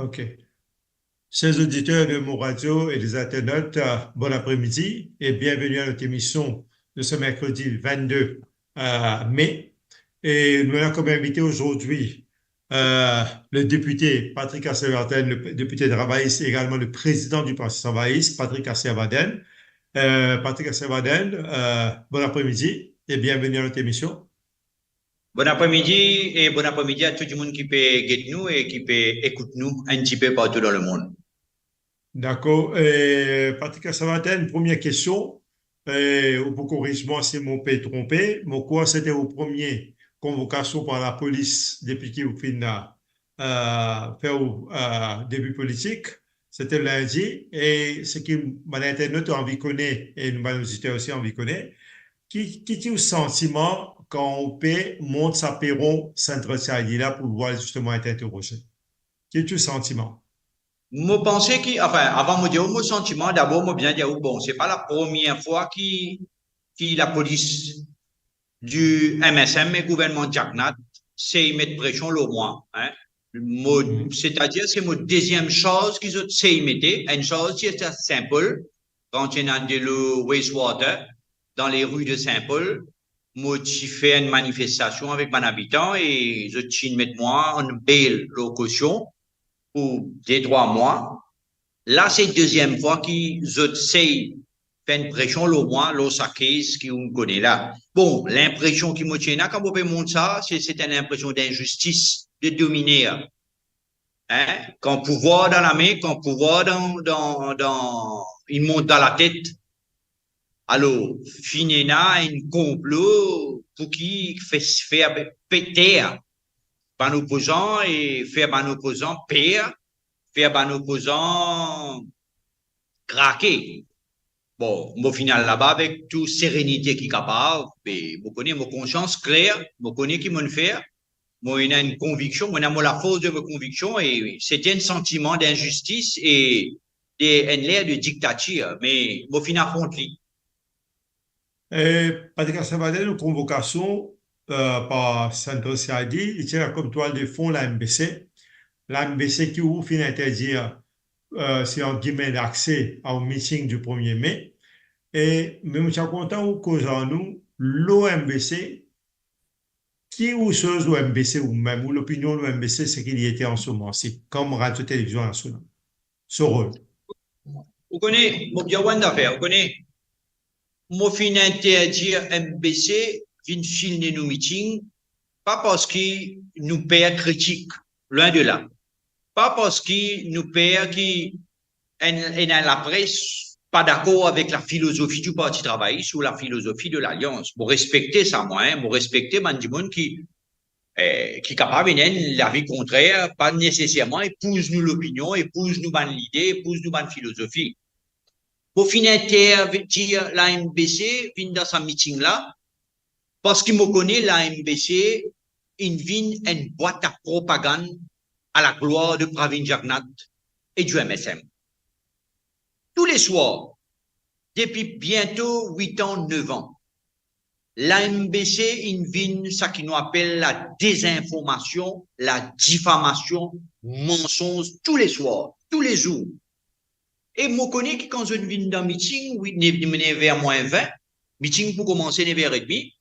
OK. Chers auditeurs de mon radio et des internautes, bon après-midi et bienvenue à notre émission de ce mercredi 22 mai. Et nous avons comme invité aujourd'hui le député Patrick Assevaden, le député de Ravaïs, et également le président du Parti Ravaïs, Patrick Assevaden. Patrick Assevaden, bon après-midi et bienvenue à notre émission. Bon après-midi et bon après-midi à tout le monde qui peut guetter nous et qui peut écouter nous un petit peu partout dans le monde. D'accord. Patrick Assevaden, première question. Ou pour corriger-moi si mon pays est trompé, mon quoi c'était au premier convocation par la police depuis qu'il fin faire au début politique. C'était lundi. Et ce qui m'a internaute a envie de connaître, et nous, nos auditeurs aussi envie de connaître, qui est le sentiment quand on paie monte sa perron s'entretient là pour pouvoir justement être interrogé? Qui est le sentiment? Moi pensais que, enfin, avant de dire mon sentiment, d'abord, moi bien dire, bon, c'est pas la première fois qui la police du MSM et gouvernement Jacknat c'est mettre pression le mois, hein. Mhm. C'est-à-dire, c'est mon deuxième chose qu'ils ont mettre, une chose qui est simple, quand il y a de wastewater dans les rues de Saint-Paul, moi, j'ai fait une manifestation avec mon habitant et je mettre moi en bail location pour des 3 mois. Là, c'est la deuxième fois qu'ils essayent de faire une pression, le mois, le saccage qu'on connaît là. Bon, l'impression qui me tient là, quand on peut montrer ça, c'est une impression d'injustice, de dominer. Hein? Quand pouvoir dans la main, quand pouvoir il monte dans la tête. Alors, finina, un complot pour qui fait faire péter par nos opposants et faire par nos opposants pire, faire par nos opposants craquer. Bon, au final là-bas, avec toute sérénité qui est capable, je connais ma conscience claire, je connais qui m'en faire, moi, il a une conviction, moi, j'ai la force de ma conviction et c'était un sentiment d'injustice et un l'air de dictature, mais au final, contre lui. Patrick Sabadell, une convocation par Sandro Siadi, il tient comme toile de fond la MBC. La MBC qui ouvre fin interdire, c'est en guillemets, l'accès au meeting du 1er mai. Et même si on content ou cause en nous, l'OMBC, qui ou chose l'OMBC ou même, ou l'opinion de l'OMBC, c'est qu'il y était en ce moment-ci, comme Radio-Télévision Nationale. Ce rôle. Vous connaissez, mon bien d'affaires, vous connaissez, mon fin interdire MBC, fin filmer nos meetings, pas parce qu'ils nous payent critique, loin de là. Pas parce qu'ils nous payent qui, et dans la presse, pas d'accord avec la philosophie du Parti travailliste ou la philosophie de l'Alliance. Pour respecter ça, moi, hein, pour respecter Mandimoun qui est capable de l'avis contraire, pas nécessairement épouse nous l'opinion, épouse nous l'idée, épouse nous la philosophie. Pour finir, dire la MBC, vient dans sa meeting là, parce qu'il me connaît, la MBC, il vient une boîte à propagande à la gloire de Pravin Jagnat et du MSM. Tous les soirs, depuis bientôt 8 ans, 9 ans, la MBC invite ce qui nous appelle la désinformation, la diffamation, mensonge, tous les soirs, tous les jours. Et moi, connais que quand je viens dans un meeting, oui, vers moins 20, meeting pour commencer 9h30,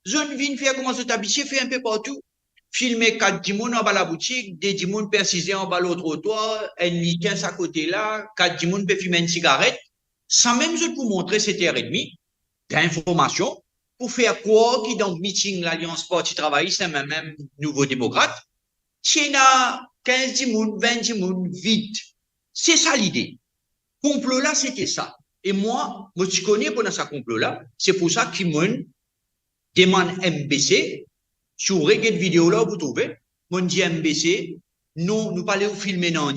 je viens faire commencer t'habiller, faire un peu partout. Filmer 4 dimons en bas la boutique, des dimons persisés en bas l'autre trottoir, un lichen à côté là, 4 dimons peut fumer une cigarette, sans même je vous montrer 7h30 d'information pour faire croire que dans le meeting l'Alliance Parti Travailliste, même Nouveau Démocrate, c'est là 15 dimons, 20 dimons, vite. C'est ça l'idée. Complot là, c'était ça. Et moi, je connais pendant ce complot là, c'est pour ça qu'ils me demande MBC, sur regarde vidéo là, vous trouvez, mon dit MBC, nous parlons filmer non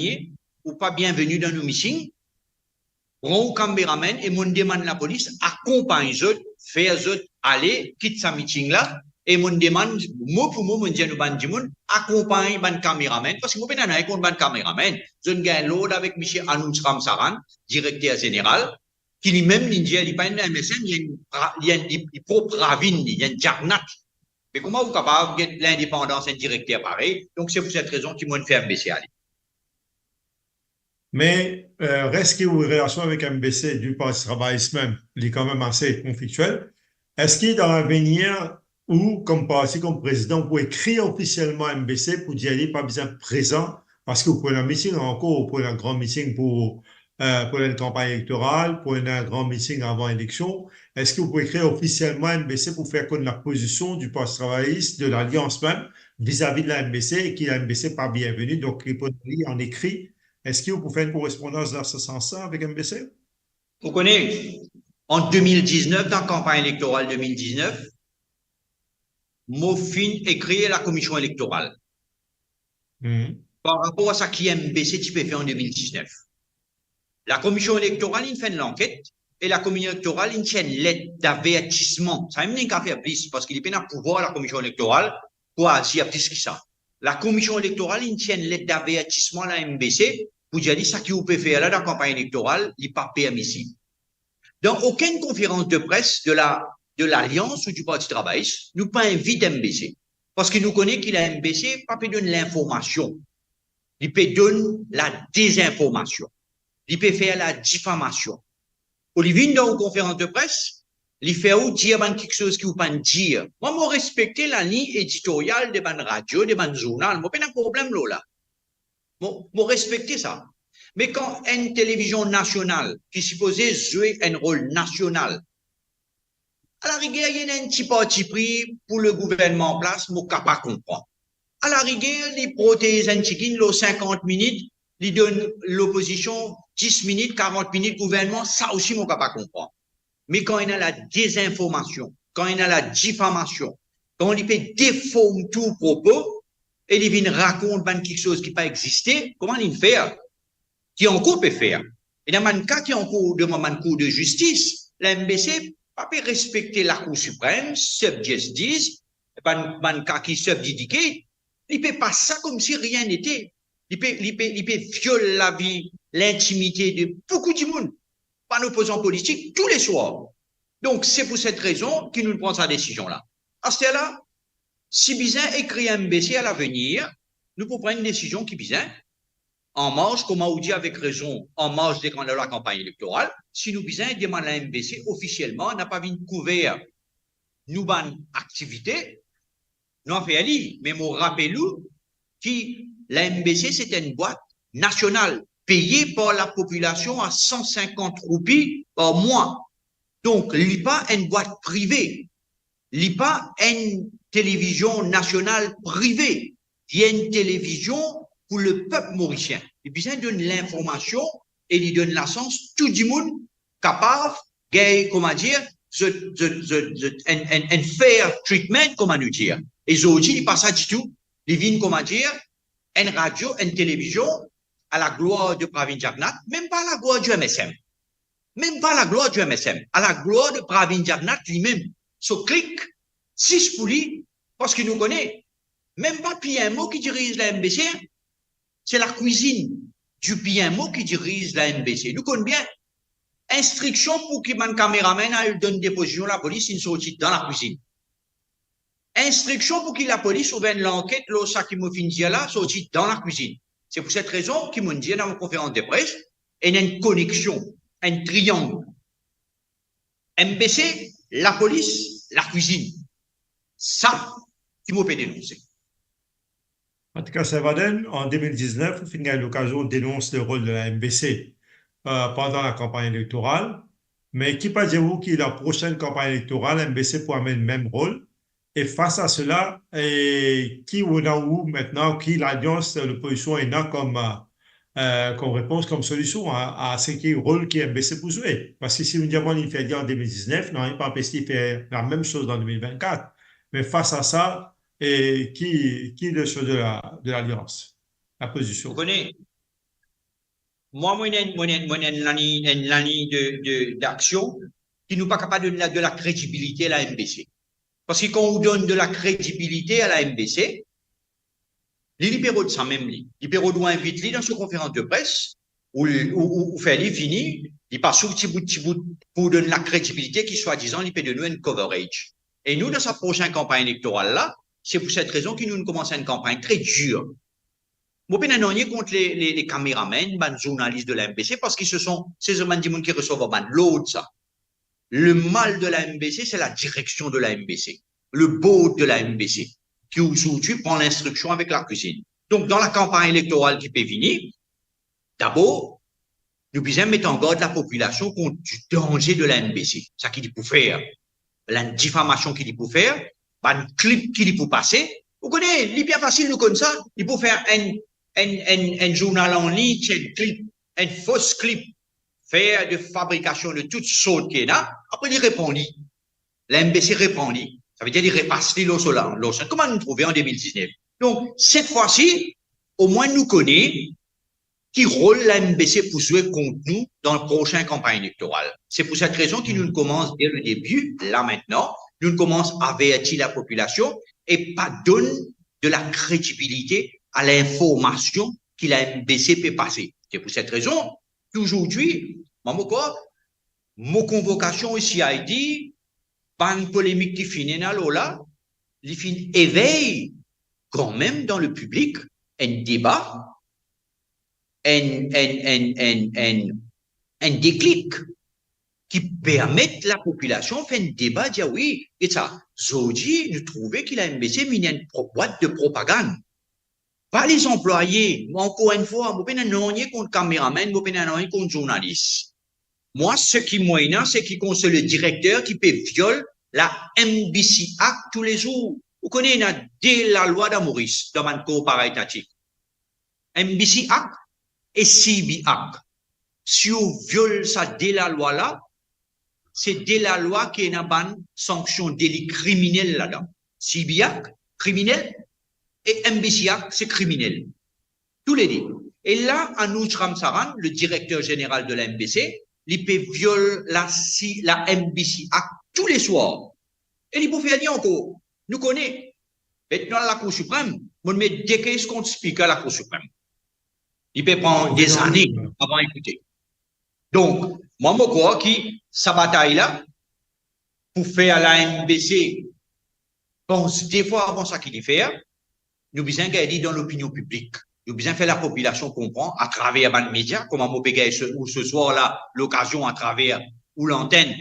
ou pas bienvenue dans nos meetings, rend caméraman et mon demande la police, accompagne eux, faire eux aller, quitte sa meeting là, et mon demande, mot pour mot, mon dit nous accompagne ban caméraman, parce que moi, ben, avec mon ban caméraman, je gagne l'autre avec M. Anouch Ramsaran, directeur général, qui lui-même, il dit, il pas une MSN, il y a une propre ravine, il y a une jarnat. Mais comment vous capable de l'indépendance d'un directeur pareil? Donc, c'est pour cette raison qu'ils m'ont fait MBC aller. Mais reste qu'il y a une relation avec MBC du Parti travailliste même, il est quand même assez conflictuel. Est-ce qu'il dans l'avenir, ou comme parti, comme président, vous écrire officiellement à MBC pour dire aller pas besoin de présent, parce que vous prenez un meeting encore, vous prenez un grand meeting pour une campagne électorale, pour un grand meeting avant l'élection. Est-ce que vous pouvez écrire officiellement à MBC pour faire connaître la position du Parti travailliste, de l'Alliance même, vis-à-vis de la MBC, et que la MBC pas bienvenue, donc répondre en écrit. Est-ce que vous pouvez faire une correspondance dans ce sens-là avec MBC? Vous connaissez, en 2019, dans la campagne électorale 2019, Mofin écrit la commission électorale Mhm. par rapport à ce qui MBC tu peux faire en 2019. La commission électorale, il fait l'enquête et la commission électorale, il tient une lettre d'avertissement. Ça même qu'à faire plus parce qu'il est pas pouvoir la commission électorale pour agir plus que ça. La commission électorale, il tient une lettre d'avertissement à la MBC pour dire ça qui vous peut faire là dans la campagne électorale, il n'est pas permissible. Dans aucune conférence de presse de l'Alliance ou du Parti travailliste, nous pas invite MBC. Parce qu'il nous connaît qu'il a MBC, pas peut donner l'information. Il peut donner la désinformation. Il peut faire la diffamation. Olivier, dans une conférence de presse, il fait ou dire quelque chose qui vous pas dire. Moi, je respecte la ligne éditoriale des bandes radio, des bandes journal. Moi, pas de problème là. Je respecte ça. Mais quand une télévision nationale, qui supposait jouer un rôle national, à la rigueur, il y a un petit parti pris pour le gouvernement en place, je ne peux pas comprendre. À la rigueur, les protéines antiquines, 50 minutes, ils donnent l'opposition 10 minutes, 40 minutes, gouvernement, ça aussi, je ne peux pas comprendre. Mais quand il y a la désinformation, quand il y a la diffamation, quand il fait déformer tout propos, et il vient raconter quelque chose qui n'a pas existé, comment il fait? Qui encore peut faire? Et dans le cas qui est en cours de cour de justice, la MBC pas peut respecter la Cour suprême, sub-justice, pas un cas qui sub-didiqué, il peut pas ça comme si rien n'était. Il peut violer la vie, l'intimité de beaucoup de monde, pas opposants politiques, tous les soirs. Donc, c'est pour cette raison qu'il nous prend sa décision-là. À ce là, si bizarre écrit MBC à l'avenir, nous pouvons prendre une décision qui bizarre, en marge, comme on dit avec raison, en marge de la campagne électorale, si nous bizarre demandons à la MBC officiellement, n'a pas vu couvert nous ban activité, nous en fait aller, mais nous rappelons que la MBC c'est une boîte nationale payée par la population à 150 roupies par mois. Donc, il n'est pas une boîte privée, il n'est pas une télévision nationale privée, il y a une télévision pour le peuple mauricien. Et puis, ça donne l'information et il donne la sens, tout le monde capable, comment dire, un fair treatment, comment nous dire. Et aujourd'hui, il passe ça du tout. Il vient, comment dire, une radio, une télévision à la gloire de Pravin Jagnat, même pas à la gloire du MSM. Même pas à la gloire du MSM, à la gloire de Pravin Jagnat lui-même. So, clic, 6 pour lui, parce qu'il nous connaît. Même pas PMO qui dirige la MBC, c'est la cuisine du PMO qui dirige la MBC. Nous connaissons bien. Instruction pour que mon caméraman donne des positions à la police, il sortit dans la cuisine. Instruction pour que la police ouvre l'enquête, ça qui me finit là, sortit dans la cuisine. C'est pour cette raison qu'il m'a dit dans ma conférence de presse, il y a une connexion, un triangle. MBC, la police, la cuisine. Ça, qui m'a fait dénoncer. En tout cas, Savaden, en 2019, vous finissez l'occasion dénonce le rôle de la MBC pendant la campagne électorale. Mais qui pensez-vous que la prochaine campagne électorale, MBC pourra amener le même rôle? Et face à cela, qui ou où maintenant, qui l'alliance, l'opposition est là comme réponse, comme solution à ce qui est le rôle qui est MBC pour jouer? Parce que si nous disons qu'il fait en 2019, non, il pas empêché de faire la même chose en 2024. Mais face à ça, et qui est le choix de l'alliance, la Vous position? connaissez, moi, une ligne d'action qui nous pas capable de donner de la crédibilité à la MBC. Parce que quand on donne de la crédibilité à la MBC, les libéraux de ça même, les libéraux doivent inviter dans une conférence de presse ou faire les finis, ils passent sur petit bout pour donner la crédibilité qui soi-disant, ils peut donner une coverage. Et nous, dans sa prochaine campagne électorale là, c'est pour cette raison que nous commençons une campagne très dure. Moi, je n'ai contre les caméramans, les journalistes de la MBC, parce qu'ils sont ces gens qui reçoivent l'autre, ça. Le mal de la MBC, c'est la direction de la MBC, le board de la MBC, qui aujourd'hui prend l'instruction avec la cuisine. Donc, dans la campagne électorale qui peut venir, d'abord, nous devons mettre en garde la population contre du danger de la MBC. Ça qu'il faut faire, la diffamation qu'il faut faire, un clip qu'il faut passer. Vous connaissez, il est bien facile de comme ça. Il faut faire un journal en ligne, un clip, un fausse clip, faire de fabrication de toutes sortes qu'il y a. Après, il répondit. La MBC répondit. Ça veut dire qu'il repasse l'eau. Comment nous trouver en 2019? Donc, cette fois-ci, au moins nous connaissons qui rôle la MBC pour jouer contre nous dans la prochaine campagne électorale. C'est pour cette raison que nous commençons dès le début, là maintenant, nous commençons à avertir la population et pas donner de la crédibilité à l'information que la MBC peut passer. C'est pour cette raison qu'aujourd'hui, mon convocation ici a dit, pas une polémique qui finit là, il finit éveille quand même dans le public un débat, un déclic qui permet la population de faire un débat, de dire oui, et ça, aujourd'hui, nous trouvons qu'il a MBC mis une boîte de propagande. Pas les employés. Encore une fois, je ne suis pas contre caméraman, je ne suis pas contre journaliste. Moi, ce qui m'énerve, c'est qu'il y a le directeur qui peut violer la MBC Act tous les jours. Vous connaissez, dès la loi d'Amoris, dans le corps étatique. MBC Act et CB Act. Si on viole ça dès la loi là, c'est dès la loi qu'il y a une sanction délit criminel là-dedans. CB Act, criminel, et MBC Act, c'est criminel. Tous les deux. Et là, Anouch Ramsaran, le directeur général de la MBC, il peut violer la MBC Act tous les soirs. Et il peut faire dire encore, nous connaissons, maintenant la Cour suprême, on met des cases contre speaker à la Cour suprême. Il peut prendre des années avant d'écouter. Donc, moi, je crois que sa bataille-là, pour faire la MBC, pense des fois avant ça qu'il fait, nous besoin gagner dans l'opinion publique. Nous besoin faire la population comprendre à travers les médias, comment on peut gagner ce soir-là l'occasion à travers ou l'antenne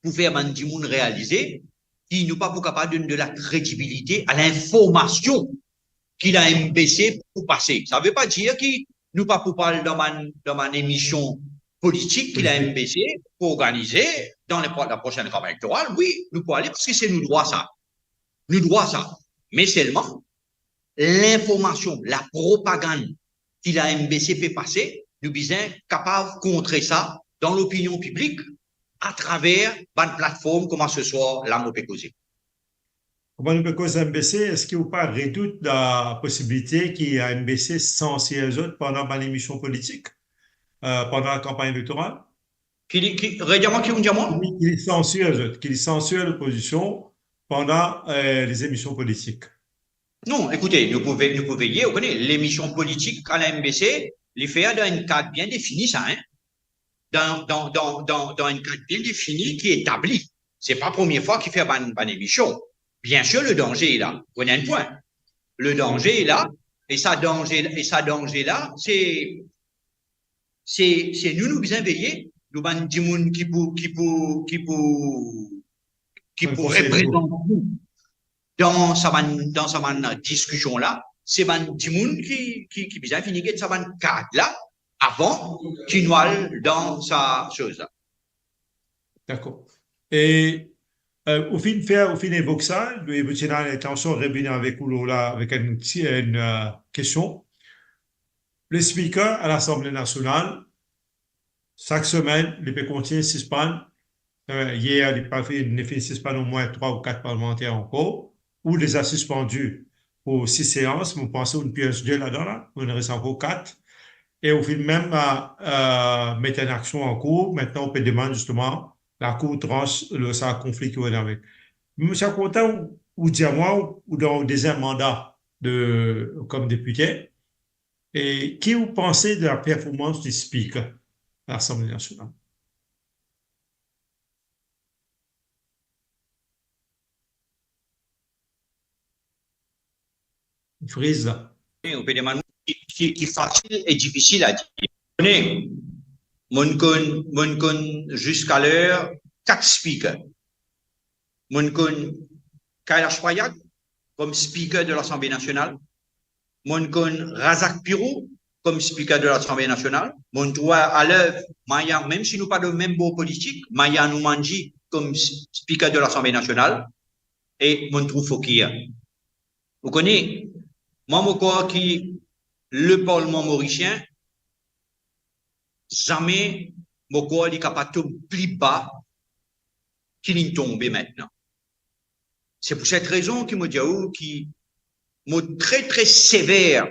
pour faire les gens réaliser qui nous pas capable de donner de la crédibilité à l'information qu'il a MBC pour passer. Ça ne veut pas dire qu'il nous pas pour parler dans une émission politique qu'il a MBC pour organiser dans la prochaine campagne électorale. Oui, nous pouvons aller parce que c'est nous droit ça. Nous droit ça. Mais seulement, l'information, la propagande qu'il a MBC fait passer, nous sommes capables de contrer ça dans l'opinion publique à travers une plateforme comme ce soir, la Mopécosé. Comment nous peut MBC, est-ce qu'il n'y a pas réduit la possibilité qu'il y ait MBC censé les autres pendant l'émission politique, pendant la campagne électorale? Qu'il censure les autres, qu'il censure l'opposition pendant les émissions politiques. Non, écoutez, nous pouvons veiller, vous connaissez, l'émission politique à la MBC, les faire dans un cadre bien défini, ça, hein? Dans un cadre bien défini qui est établi. C'est pas la première fois qu'il fait une émission. Bien sûr, le danger est là. Vous prenez un point. Le danger est là. Et ça danger là, c'est nous devons veiller. Nous avons des gens qui pourraient représenter dans sa discussion là, c'est des gens qui besoin finir de sa cadre là avant qu'il noie dans sa chose là. D'accord. Et au fin évoque ça, vous tenez l'intention de revenir avec vous là avec une question. Le speaker à l'Assemblée nationale, chaque semaine, il peut continuer suspendre. Hier, il a fait une suspendre au moins 3 ou 4 parlementaires encore, ou les a suspendus pour 6 séances. Vous pensez une pièce 2 là-dedans, là, il reste encore 4. Et au final, même mettre une action en cours. Maintenant, on peut demander justement la Cour tranche ça conflit qu'il y a avec. Monsieur Content, ou dire moi, ou dans le deuxième mandat comme député, et qui vous pensez de la performance du speaker à l'Assemblée nationale? Frise là. On peut demander qui est facile et difficile à dire. Mon con jusqu'à l'heure 4 speakers. Mon con Kailash Payag comme speaker de l'Assemblée nationale. Mon con Razak Pirou comme speaker de l'Assemblée nationale. Mon droit à l'œuvre, Maya, même si nous pas de même beau politique, Maya Noumanji comme speaker de l'Assemblée nationale. Et mon trou Fokia. Vous connaissez, moi, qui le Parlement mauricien, jamais, mon corps est capable de plus bas qu'il est tombé maintenant. C'est pour cette raison qu'il m'a dit, qui m'a très, très sévère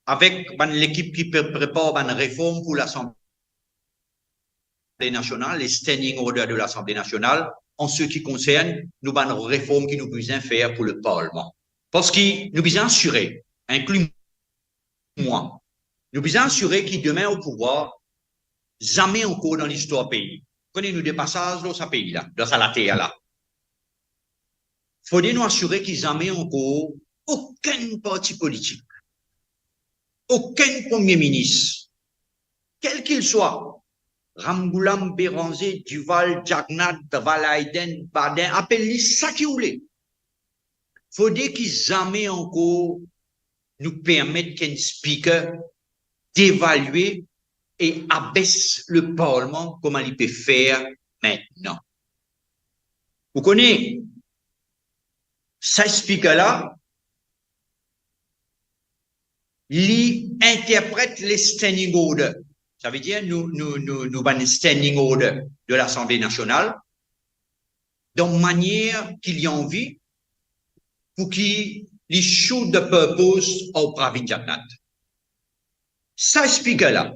avec l'équipe qui prépare une réforme pour l'Assemblée nationale, les standing orders de l'Assemblée nationale, en ce qui concerne nous une réforme qui nous besoin faire pour le Parlement. Parce que nous besoin assurer, inclus moi, nous besoin assurer qu'il demain au pouvoir, jamais encore dans l'histoire pays. Connaissez-nous des passages dans ce pays-là, dans la terre là. Faudrait nous assurer qu'il jamais encore aucun parti politique, aucun premier ministre, quel qu'il soit, Ramgoulam, Béranger, Duval, Jagnat, Valaiden, Badin, appelez-les ça qui voulait. Faudrait qu'ils jamais encore nous permettent qu'un speaker d'évaluer et abaisse le Parlement comme il peut faire maintenant. Vous connaissez, ce speaker-là, il interprète les standing orders. Ça veut dire, nous avons standing order de l'Assemblée nationale, d'une manière qu'il y a envie pour qu'il les shoot de purpose au Pravin Jagnat. Ça speaker-là,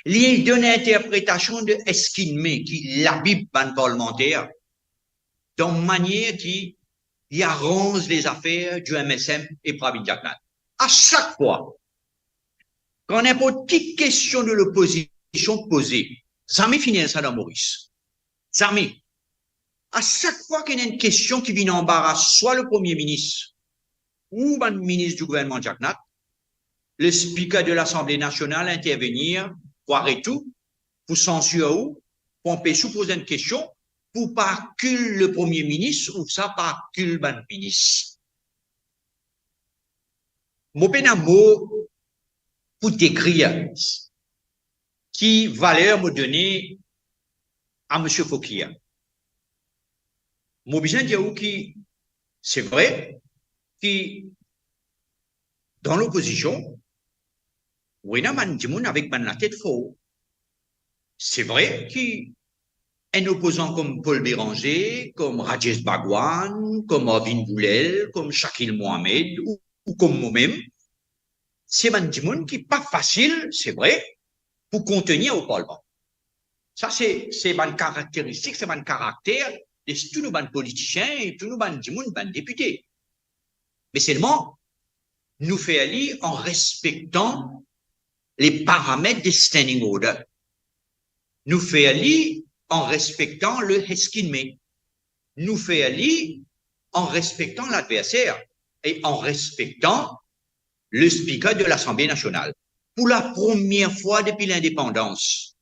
il donne l'interprétation de Eskinme, qui l'habite ban parlementaire, d'une manière qui arrange les affaires du MSM et Pravin Jagnat. À chaque fois, quand n'importe quelle question de l'opposition posée, jamais finit ça dans Maurice. Jamais. À chaque fois qu'il y a une question qui vient embarrasser soit le Premier ministre ou le ministre du gouvernement Jagnat, le speaker de l'Assemblée nationale intervenir, voir et tout, pour censurer ou, pour empêcher de poser une question, pour pas que le Premier ministre ou ça pas que le ministre. Mon mot pour décrire qui valeur me donner à M. Fokia. Mon besoin de dire que c'est vrai que dans l'opposition, oui, avec la tête faux. C'est vrai qu'un opposant comme Paul Béranger, comme Rajesh Bhagwan, comme Arvind Boulel, comme Shakil Mohamed ou comme moi-même, c'est un monde qui n'est pas facile, c'est vrai, pour contenir au Parlement. Ça, c'est une caractéristique, c'est un caractère de tous nos politiciens et tous nos députés. Mais seulement, nous fait aller en respectant les paramètres des standing orders. Nous fait aller en respectant le Heskinme. Nous fait aller en respectant l'adversaire et en respectant le speaker de l'Assemblée nationale. Pour la première fois depuis l'indépendance.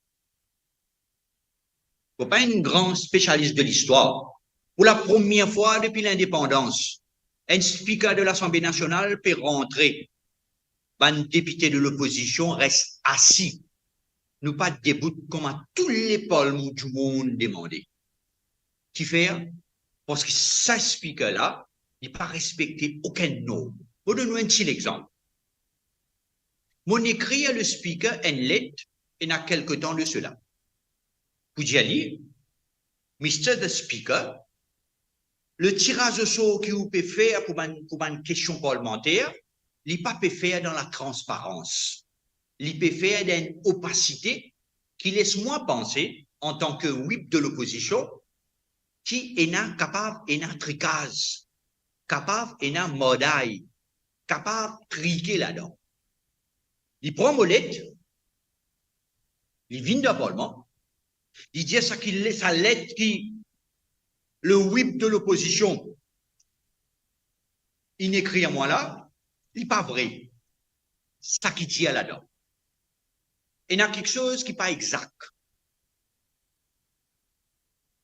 Je ne suis pas un grand spécialiste de l'histoire. Pour la première fois depuis l'indépendance, un speaker de l'Assemblée nationale peut rentrer. Un député de l'opposition reste assis. Nous pas debout comme à tous les parlements du monde demandé. Qui fait? Parce que ce speaker-là n'est pas respecté aucun norme. Pour donner un petit exemple. Mon écrit à le speaker une lettre et n'a quelque temps de cela. Pour dire, Mr. the Speaker, le tirage au sort que vous pouvez faire pour une question parlementaire, il pas peut faire dans la transparence. Il peut faire dans une opacité qui laisse moi penser, en tant que whip de l'opposition, qui est capable d'un tricage, capable d'un modaille, capable de triquer là-dedans. Il prend molette, il vient d'un parlement, il dit ça qu'il laisse sa lettre qui, le whip de l'opposition, il écrit à moi là, il n'est pas vrai. ça qui dit là-dedans. Et il y a quelque chose qui n'est pas exact.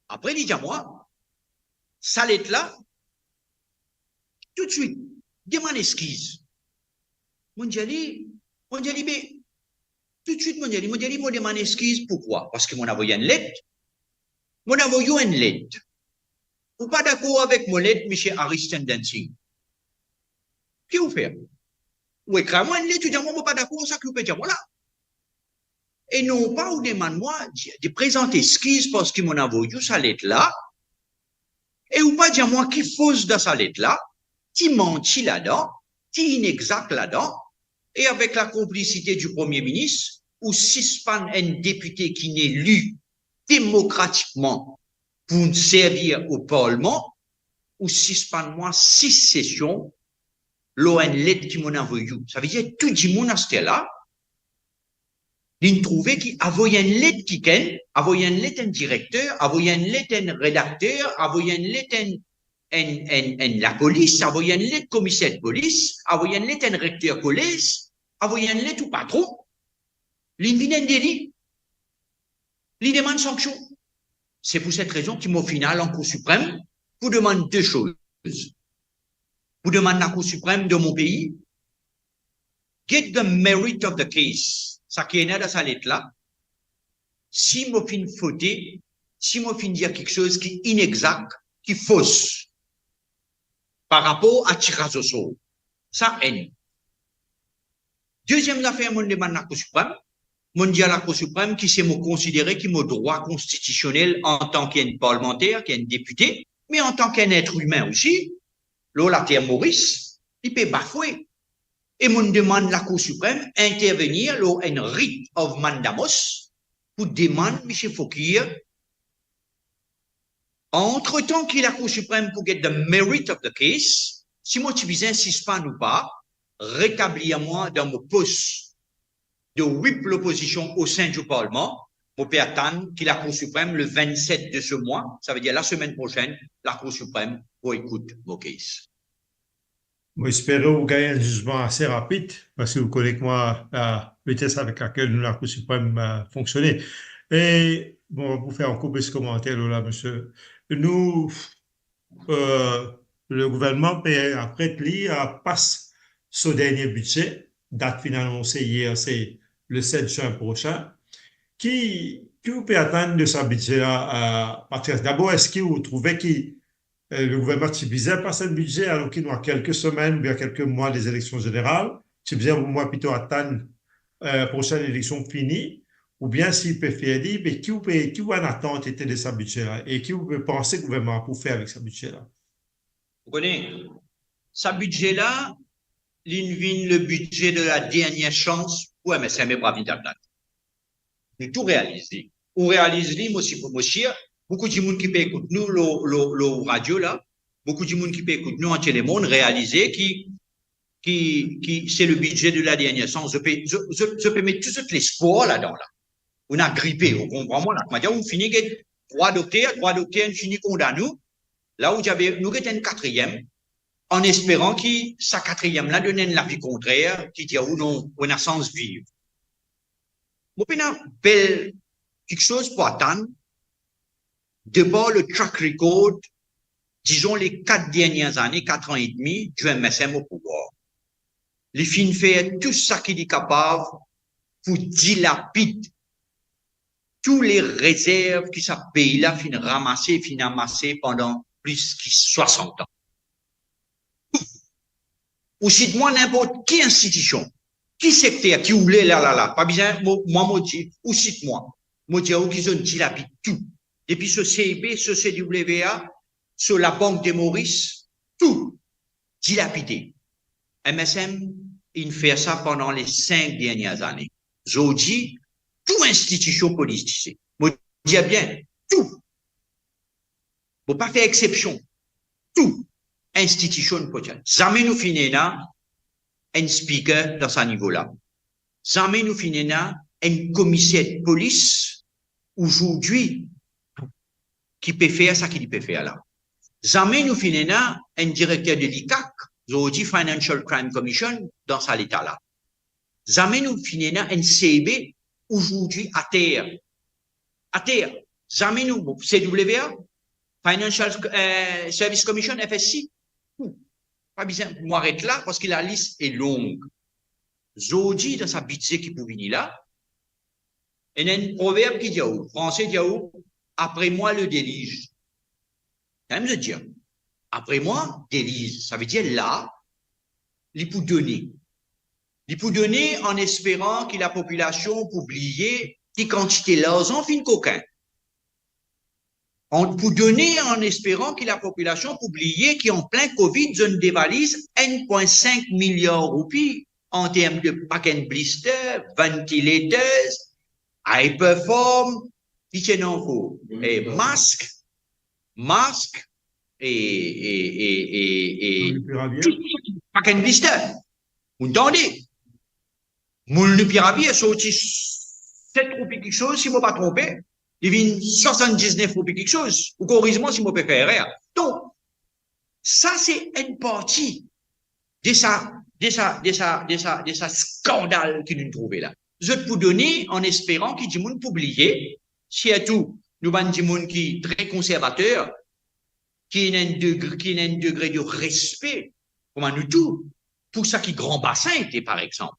Après, il dit à moi, ça l'est là, tout de suite, demande excuse. Mon Dieu, mais tout de suite, mon Dieu, moi demande excuse. Pourquoi? Parce que mon envoyé une lettre. Mon envoyé une lettre. Vous pas d'accord avec mon lettre, M. Ariston Dancing? Qu'est-ce que vous faites? Ou écris-moi une lettre, tu dis, moi, pas d'accord, ça que vous pouvez dire, voilà. Et non pas, ou demande-moi de présenter excuse parce que mon envoyé sa lettre là. Et ou pas dire, moi, qui fausse dans sa lettre là, qui mentit là-dedans, qui inexact là-dedans, et avec la complicité du Premier ministre, ou suspend un député qui n'est élu démocratiquement pour servir au Parlement, ou suspend moi 6 sessions, l'ON lettre qui m'en envoyé. Ça veut dire tout le monde à là, il trouvait qu'il avait une lettre qui ken, avait une lettre un directeur, avait une lettre un rédacteur, avait une lettre la police, avait une lettre commissaire de police, avait une lettre un recteur collège, avait une lettre au patron. Il vient un délit. Il demande sanction. C'est pour cette raison qu'il m'a final en Cour suprême pour demander 2 choses. Pour demander à la Cour suprême de mon pays, get the merit of the case. Ça qui est dans sa lettre là. Si m'a fin fauté, si m'a fin dire quelque chose qui est inexact, qui est fausse, par rapport à tirage au sort. Ça est. Deuxième affaire, mon demande à la Cour suprême. Mon dit à la Cour suprême qui c'est me considéré qui mon droit constitutionnel en tant qu'un parlementaire, qu'un député, mais en tant qu'un être humain aussi. Là, la terre Maurice, il peut bafouer. Et mon demande la Cour suprême intervenir lors un writ of mandamus pour demander M. Fokir. Entre-temps qu'il la Cour suprême pour get the merit of the case, si moi tu viens suspendre ou pas, rétablir-moi dans mon poste de whip l'opposition au sein du Parlement, on peut attendre que la Cour suprême, le 27 de ce mois, ça veut dire la semaine prochaine, la Cour suprême pour écouter vos cases. Moi, j'espère que vous gagnez un jugement assez rapide, parce que vous connaissez que moi la vitesse avec laquelle nous, la Cour suprême a fonctionné. Et bon, pour faire encore plus de commentaires, là, monsieur, nous, le gouvernement après passe ce dernier budget, date finale annoncée hier, c'est le 7 juin prochain. Qui vous peut attendre de ce budget-là? D'abord, est-ce que vous trouvez que le gouvernement suffisait par ce budget alors qu'il y a quelques semaines ou bien quelques mois des élections générales? Suffisait au moins plutôt attendre la prochaine élection finie? Ou bien s'il peut faire dire, mais qui vous en attente était de ce budget-là? Et qui vous peut penser que le gouvernement pour faire avec ce budget-là? Vous connaissez, ce budget-là, le budget de la dernière chance pour MSM et Bravi d'Atlant. Nous tout réalisé. On réalise, moi aussi, pour monsieur, beaucoup de monde qui peut écouter nous, le radio là, beaucoup de monde qui peut écouter nous en télémonde, réaliser qui c'est le budget de la dernière chance. Je peux mettre tout l'espoir là-dedans, là. On a grippé, vous comprenez, là. On finit que 3 docteurs, finit condamné nous. Là où j'avais, nous étions un 4e, en espérant que sa 4e là donne la vie contraire, qui dit, ou non, on a sens vivre. Moi, je belle quelque chose pour attendre. D'abord, le track record, disons les 4 dernières années, 4 ans et demi, du MSM au pouvoir. Les fins fait tout ça qu'il est capable pour dilapider tous les réserves que ce pays-là fin amassé pendant plus de 60 ans. Ou cite-moi n'importe quelle institution, qui secteur, qui voulait là, pas besoin, moi, ou cite-moi. Moi, dis où qu'ils ont dilapidé tout. Depuis ce CIB, ce CWA, sur la Banque des Maurice, tout dilapidé. MSM, il fait ça pendant les 5 dernières années. Aujourd'hui, toute institution politisée. Moi, dis bien, tout. Faut pas faire exception. Tout. Institution politique. Jamais nous finissons un speaker dans ce niveau-là. Jamais nous finissons un commissaire de police aujourd'hui qui peut faire ça qu'il peut faire là. Jamais nous finissons un directeur de l'ICAC, aujourd'hui Financial Crime Commission, dans cet état-là. jamais nous finissons un CB aujourd'hui à terre. À terre. Jamais nous, CWA, Financial Service Commission, FSC. Pas besoin de m'arrêter là parce que la liste est longue. Zodi, dans sa budget qui peut venir là, il y a un proverbe qui dit, français dit, après moi le délige. Quand même, je dis, après moi, délige. Ça veut dire là, il peut donner. Il peut donner en espérant que la population peut oublier des quantités l'argent fin coquin. On peut donner en espérant que la population peut oublier qu'en plein Covid, je dévalise 1,5 milliard de roupies en termes de pack and blister, ventilateurs, high perform, et masque et pack and blister. Vous entendez? Moulnupiravir est sorti 7 roupies quelque chose, si je ne me pas trompé. Il vient 79 roupies quelque chose. Ou corrige-moi si je me peux faire erreur. Donc, ça, c'est une partie de ça scandale qui nous trouvons là. Je peux donner en espérant qu'il y ait des gens pour oublier, surtout, nous avons des gens qui sont très conservateurs, qui ont un degré de respect, comme nous tous, pour ça qui grand bassin était, par exemple.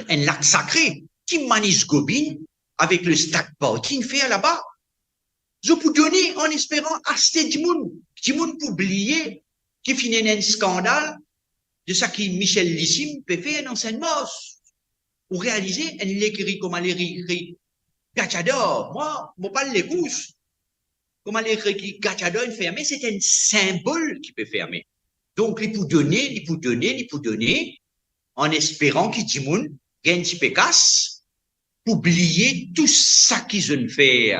Un lac sacré, qui manise Gobin avec le stack parking fait là-bas. Je peux donner en espérant acheter du monde pour oublier qui finit un scandale de ça qui Michel Lissim peut faire dans Saint-Mos. Ou réaliser un l'écrit comme l'écrit Gachador. Moi, je ne pas les couches. Comment l'écrit Gachador est fermé, c'est un symbole qui peut fermer. Donc, il peut donner en espérant qu'il y ait des gens gagne petit pécasse, oublier tout ça qu'ils ont fait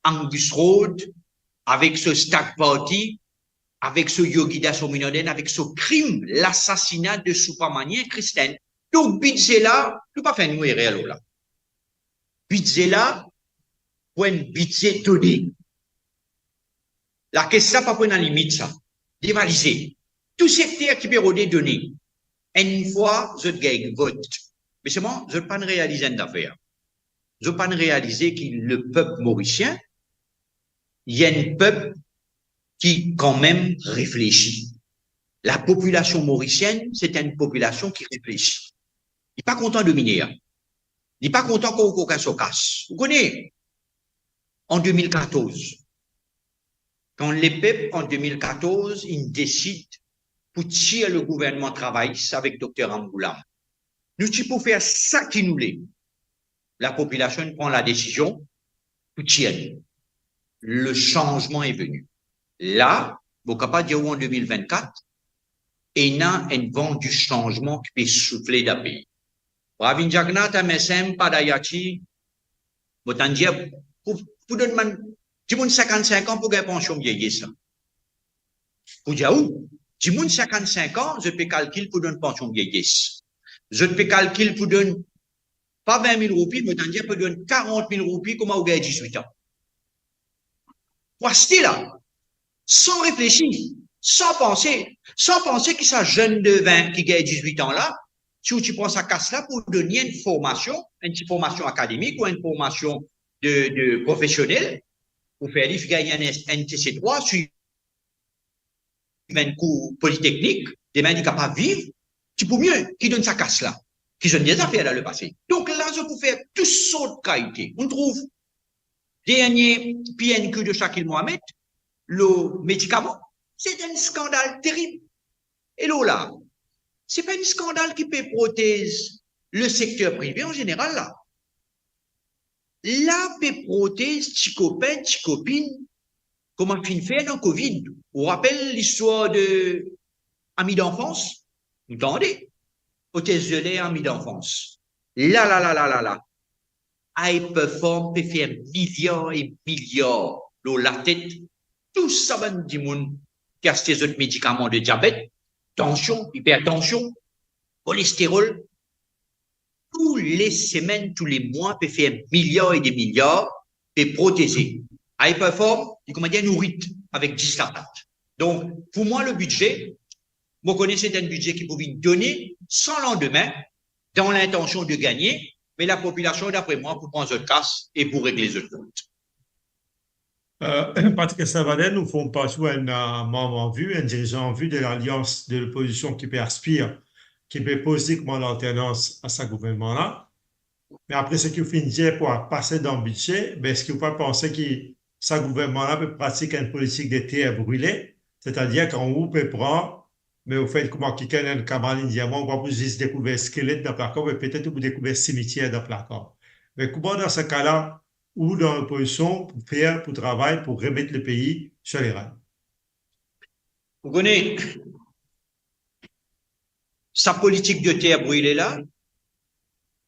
Angus Road, avec ce stack party, avec ce Yogida Sominoden, avec ce crime, l'assassinat de Supermanien Christian. Donc, budget là, nous pas faire nous erreur là. Budget là, pour un budget donné. La question pas pour une limite ça. Dévaliser. Tout secteur qui peut redonner donné. Une fois, je gagne vote. Mais c'est moi, je ne peux pas réaliser une affaire. Je ne peux pas réaliser que le peuple mauricien, il y a un peuple qui quand même réfléchit. La population mauricienne, c'est une population qui réfléchit. Il n'est pas content de miner. Il n'est pas content qu'on se casse. Vous connaissez, en 2014, quand les peuples, en 2014, ils décident pour tirer le gouvernement travailliste avec Dr Amboulam. Nous, pour faire ça qui nous l'est. La population prend la décision pour tirer. Le changement est venu. Là, vous ne pouvez pas dire en 2024, il y a un vent du changement qui peut souffler d'un pays. Ravin Jagnat, MSM, Padayachi, Botandia, pour donner, tu as 55 ans pour gagner pension vieillesse. Pour dire où? Tu as 55 ans, je peux calculer pour donner pension vieillesse. Je peux calculer pour donner pas 20 000 roupies, mais Botandia peut donner 40 000 roupies comme au gars 18 ans. Voici là, sans réfléchir, sans penser que ça jeune de 20 qui gagne 18 ans là, si tu prends sa casse là pour donner une formation académique ou une formation de professionnel, pour faire gagner un NTC3, suivre un cours polytechnique, des mains capables de vivre, tu peux mieux qui donne sa casse là, qui donne des affaires dans le passé. Donc là, je peux faire toutes sortes de qualités. On trouve dernier PNQ de Shakil Mohamed, le médicament, c'est un scandale terrible. Et là, c'est pas un scandale qui peut protéger le secteur privé en général là. Là, peut protéger petits copains, petits copines, comme on fait dans le Covid. Vous vous rappelez l'histoire de amis d'enfance? Vous entendez? Hôtesse de l'air, amis d'enfance. Là. High perform peut faire milliards et milliards. La tête, tout ça va du monde qui a ces autres médicaments de diabète, tension, hypertension, cholestérol. Tous les semaines, tous les mois, peut faire milliards et des milliards, peut protéger. High perform, il comment dire nourrit avec 10 latates. Donc, pour moi, le budget, vous connaissez un budget qui pouvait donner sans lendemain dans l'intention de gagner, mais la population, d'après moi, pour prendre votre casse et pour régler ce compte. Patrick Savadet, nous faisons partie d'un membre en vue, un dirigeant en vue de l'alliance de l'opposition qui peut aspire, qui peut politiquement l'alternance à ce gouvernement-là. Mais après ce qu'il finit pour passer dans le budget, ben, est-ce que vous pas penser que ce gouvernement-là peut pratiquer une politique de terre brûlée, c'est-à-dire quand vous peut prendre, mais vous faites comme quelqu'un dans le camarade diamant, on va vous juste découvrir un squelette dans le placard, mais peut-être vous découvrez un cimetière dans le placard. Mais comment dans ce cas-là, ou dans l'opposition, pour faire, pour travailler, pour remettre le pays sur les rails? Vous connaissez sa politique de terre brûlée là,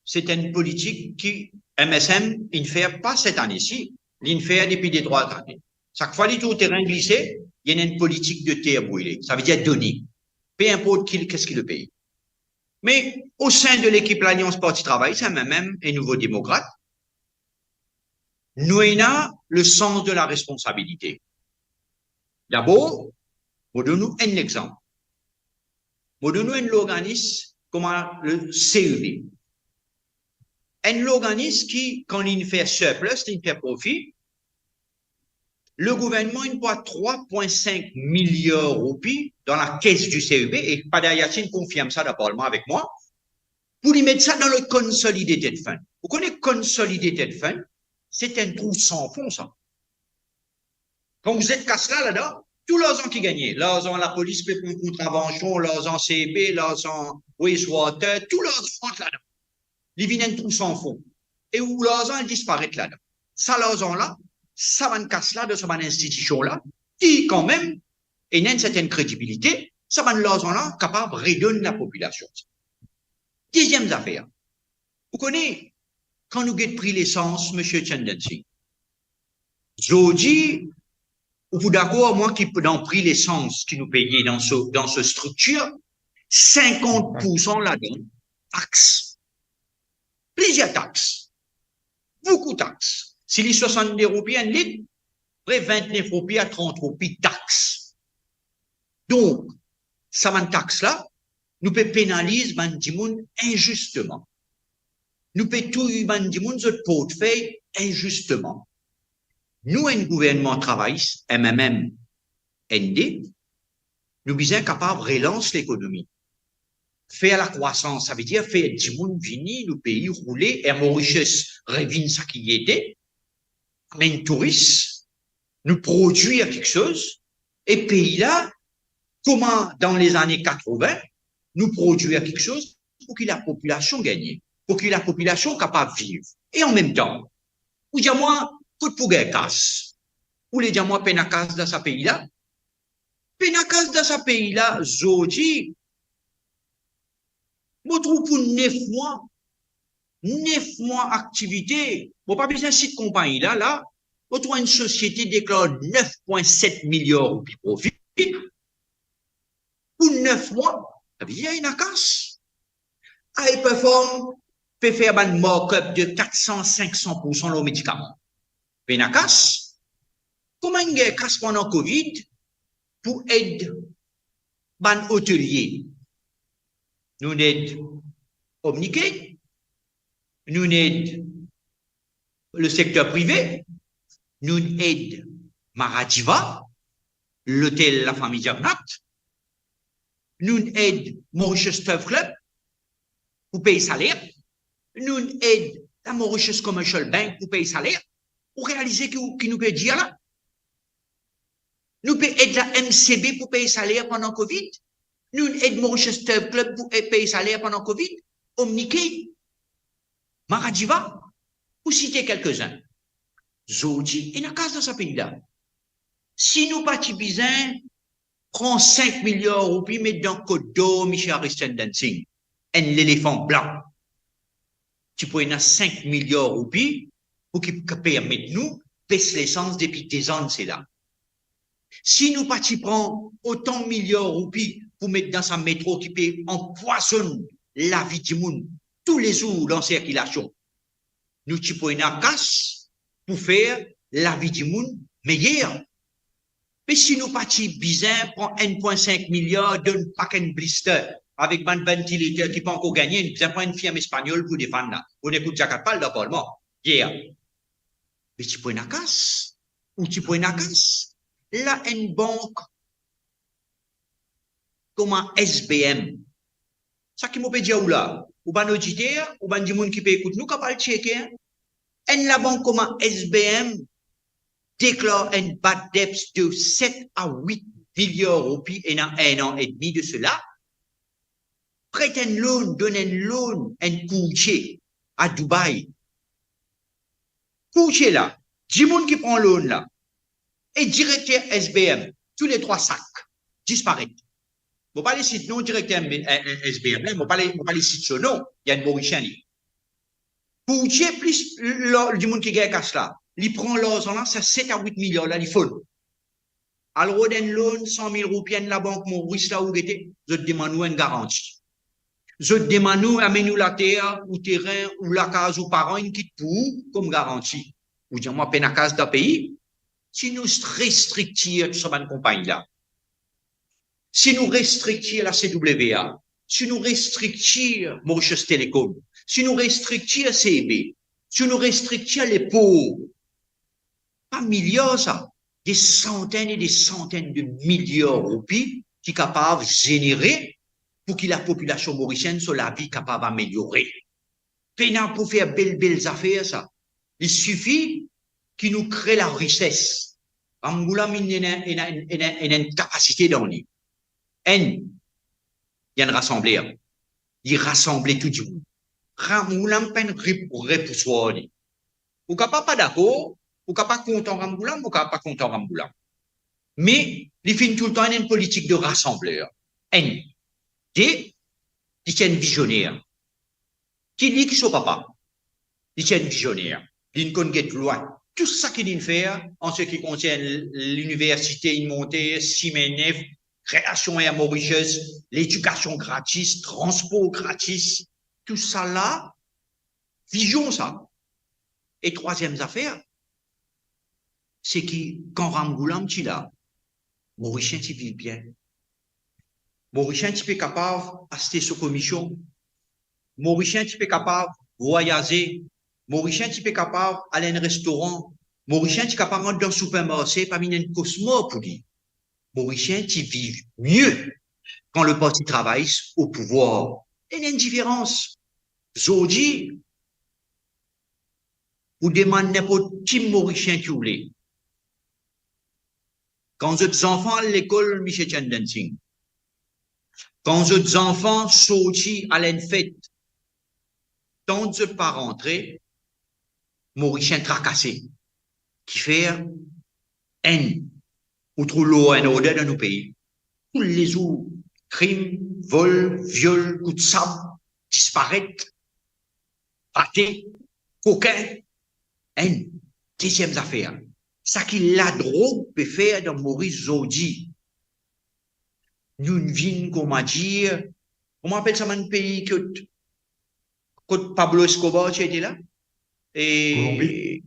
c'est une politique qui, MSM, il ne fait pas cette année-ci, il ne fait depuis des 3 années. Chaque fois qu'il est au terrain glissé, il y a une politique de terre brûlée. Ça veut dire donner. Peu importe qu'est-ce qu'il le paye. Mais au sein de l'équipe l'Alliance Parti Travail, c'est même un nouveau démocrate, nous avons le sens de la responsabilité. D'abord, je donne un exemple. Je donne un organisme comme le CEB. Un organisme qui, quand il fait surplus, il fait profit, le gouvernement il voit 3,5 milliards de roupies dans la caisse du CEB, et Padayatine confirme ça d'abord avec moi, pour lui mettre ça dans le Consolidated Fund. Vous connaissez Consolidated Fund? C'est un trou sans fond, ça. Quand vous êtes cassé là-dedans, tous l'argent qui gagnent, l'argent la police peut prendre contravention, l'argent CEB, l'argent wastewater, tout l'argent rentre là-dedans. Il vient un trou sans fond. Et où l'argent disparaît là-dedans. Ça, l'argent-là, ça va casser là de cette institution-là, qui, quand même, et a une certaine crédibilité, ça va l'argent-là capable de redonner la population. Deuxième affaire. Vous connaissez, quand nous avons pris l'essence, M. Chandansi, Zodi, vous d'accord, moi, qui dans pris l'essence qui nous payait dans ce structure, 50% là-dedans, taxes. Plusieurs taxes. Beaucoup de taxes. Si les 70 roupies un litre, près 29 roupies à 30 roupies taxes. Donc, ça va taxe là, nous peut pénaliser Bandimoun injustement. Nous peut tout Bandimoun notre portefeuille injustement. Nous, un gouvernement travail, MMM, ND, nous sommes capables de relancer l'économie. Faire la croissance, ça veut dire faire du monde venir, nous pays rouler, et Mauritius revient ça qui y était, mais touristes, nous produire quelque chose, et pays là, comment dans les années 80, nous produire quelque chose pour que la population gagne, pour que la population capable de vivre. Et en même temps, vous dites moi, tout pour gagner casse. Vous les dites moi, penakas dans ce pays-là. Penakas dans ce pays-là, Zodi, je trouve pour 9 mois activité, bon, pas besoin de cette compagnie-là, on trouve une société déclare 9,7 milliards de profit. Pour 9 mois, ça veut dire une casse. Elle peut faire un markup de 400-500% le médicament. Une casse. Comment il y a une casse pendant Covid pour aider ban hôtelier? Nous aidons Omnicare, nous aidons le secteur privé, nous aidons Maradiva, l'hôtel La Famille Diagnat, nous aidons Mauritius Turf Club pour payer salaire, nous aidons la Mauritius Commercial Bank pour payer salaire, pour réaliser qui nous peut dire là. Nous pouvons aider la MCB pour payer salaire pendant Covid. Nous aidons Mauritius Turf Club pour payer salaire pendant Covid. Omnicare, Maradiva, pour citer quelques-uns. Zodi, et dans le cas de ce pays-là, si nous partis bizarre, prend 5 milliards de roupies, mais dans Côte d'Or, Michel Aristide Dancing, un éléphant blanc, tu peux y 5 milliards de roupies pour qu'il permette nous baisser l'essence depuis des ans, c'est là. Si nous partis prend autant de milliards de roupies pour mettre dans sa métro qui peut empoisonner la vie du monde tous les jours dans circulation, nous tu peux y casse pour faire la vie du monde meilleure. Mais si nous partis bizarre, prend 1,5 milliard, donne pas qu'un blister avec un ventilateur qui peut encore gagner, vous avez une firme espagnole pour défendre là. On écoute Jacques Pal dans le Parlement, hier. Mais tu peux une casse, ou tu peux une casse. Là, une banque, comme un SBM. Ça qui m'a dit où là, ou ben auditaire, ou ben du monde qui peut écouter, nous, quand on checker, et la banque comme un SBM déclare une bad debt de 7 à 8 milliards de roupies et dans un an et demi de cela, prête un loan, donne un loan, un courtier à Dubaï. Courtier là, du monde qui prend loan là, et directeur SBM, tous les 3 sacs, disparaissent. Je ne vais pas les citer non directeur SBM, je ne vais pas les citer son nom, il y a une Mauricien. Courtier plus du monde qui gagne cash là, il prend l'argent là, c'est 7 à 8 milliards là, il faut. Alors, on a un loan, 100 000 roupies, la banque Maurice là où il était, je te demande une garantie. Je te demande amener la terre, ou terrain, ou la case, ou parents, une quitte pour comme garantie. Ou dire, moi, peine à case d'un pays. Si nous restrictions sur une compagnie là, si nous restrictions la CWA, si nous restrictions Mauritius Telecom, si nous restrictions CB, si nous restrictions les pauvres, pas milliards ça, des centaines et des centaines de milliards de roupies qui sont capables de générer pour que la population mauricienne soit la vie capable d'améliorer. Pénal pour faire belles affaires, ça. Il suffit qu'il nous crée la richesse. Angoula, il y a une capacité dans lui. Il y a une rassemblée. Il rassemble tout le monde. Ramoulam peine repoussoir. Ou capable pas d'accord, ou capable content Ramoulam, ou capable pas content Ramoulam. Mais, il finit tout le temps une politique de rassembleur. Il tient visionnaire. Qui dit qu'il soit papa? Il tient visionnaire. Il connaît loin. Tout ça qu'il fait en ce qui concerne l'université, une montée, Simenef, création et Mauritius, l'éducation gratis, transport gratis, tout ça là, vision ça. Et troisième affaire, c'est que quand Ramgoulam tu là, Mauricien tu vis bien. Mauricien tu es capable d'assister sur commission. Mauricien tu es capable de voyager. Mauricien tu es capable d'aller à un restaurant. Mauricien tu es capable de rentrer dans un supermarché, pas miner un cosmo pour lui. Mauricien tu vis mieux quand le parti travaille au pouvoir. Il y a une différence. Aujourd'hui, vous demandez n'importe qui Mauricien qui voulez. Quand vous êtes enfants à l'école, Michel Dancing. Quand vous êtes enfants sortis à une fête, tant vous n'êtes pas rentrés, Mauricien tracassé, qui fait haine, ou trop l'eau en odeur dans nos pays. Tous les jours, crimes, vols, viols, coups de sable, disparaître, ratés, coquins, haine. Deuxième affaire. Ça qui la drogue peut faire dans Maurice Zodi. Nous vînes, comment dire, comment appelle ça un pays que Pablo Escobar, tu étais là? Et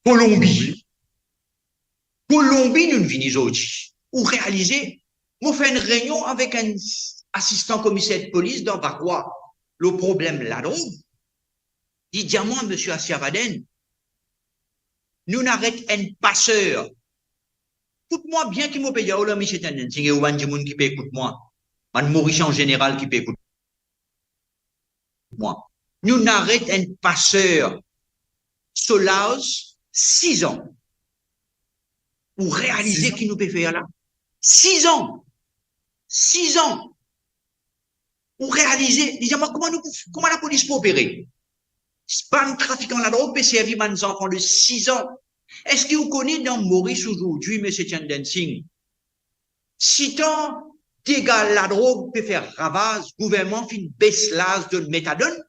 Colombie. Colombie, nous venons Zodi. Ou réaliser, on fait une réunion avec un assistant commissaire de police dans Bakwa. Le problème, la drogue. Il dit à moi, monsieur Assiavaden, nous n'arrêtons un passeur. Écoute-moi bien qui m'a payé, oh là, monsieur Tendensing, et ou un monde qui peut écoute-moi. Un Mauricien en général qui peut écoute-moi. Nous n'arrêtons un passeur. Solaus, 6 ans. Pour réaliser qui nous peut faire là. 6 ans. 6 ans. Pour réaliser, dis-moi, comment la police peut opérer? Pas un trafiquant la drogue peut servir mes enfants de 6 ans. Est-ce que vous connaissez dans Maurice aujourd'hui, M. Tendensing, si tant dégâts la drogue peut faire ravage, le gouvernement fait une baisse l'âge de méthadone?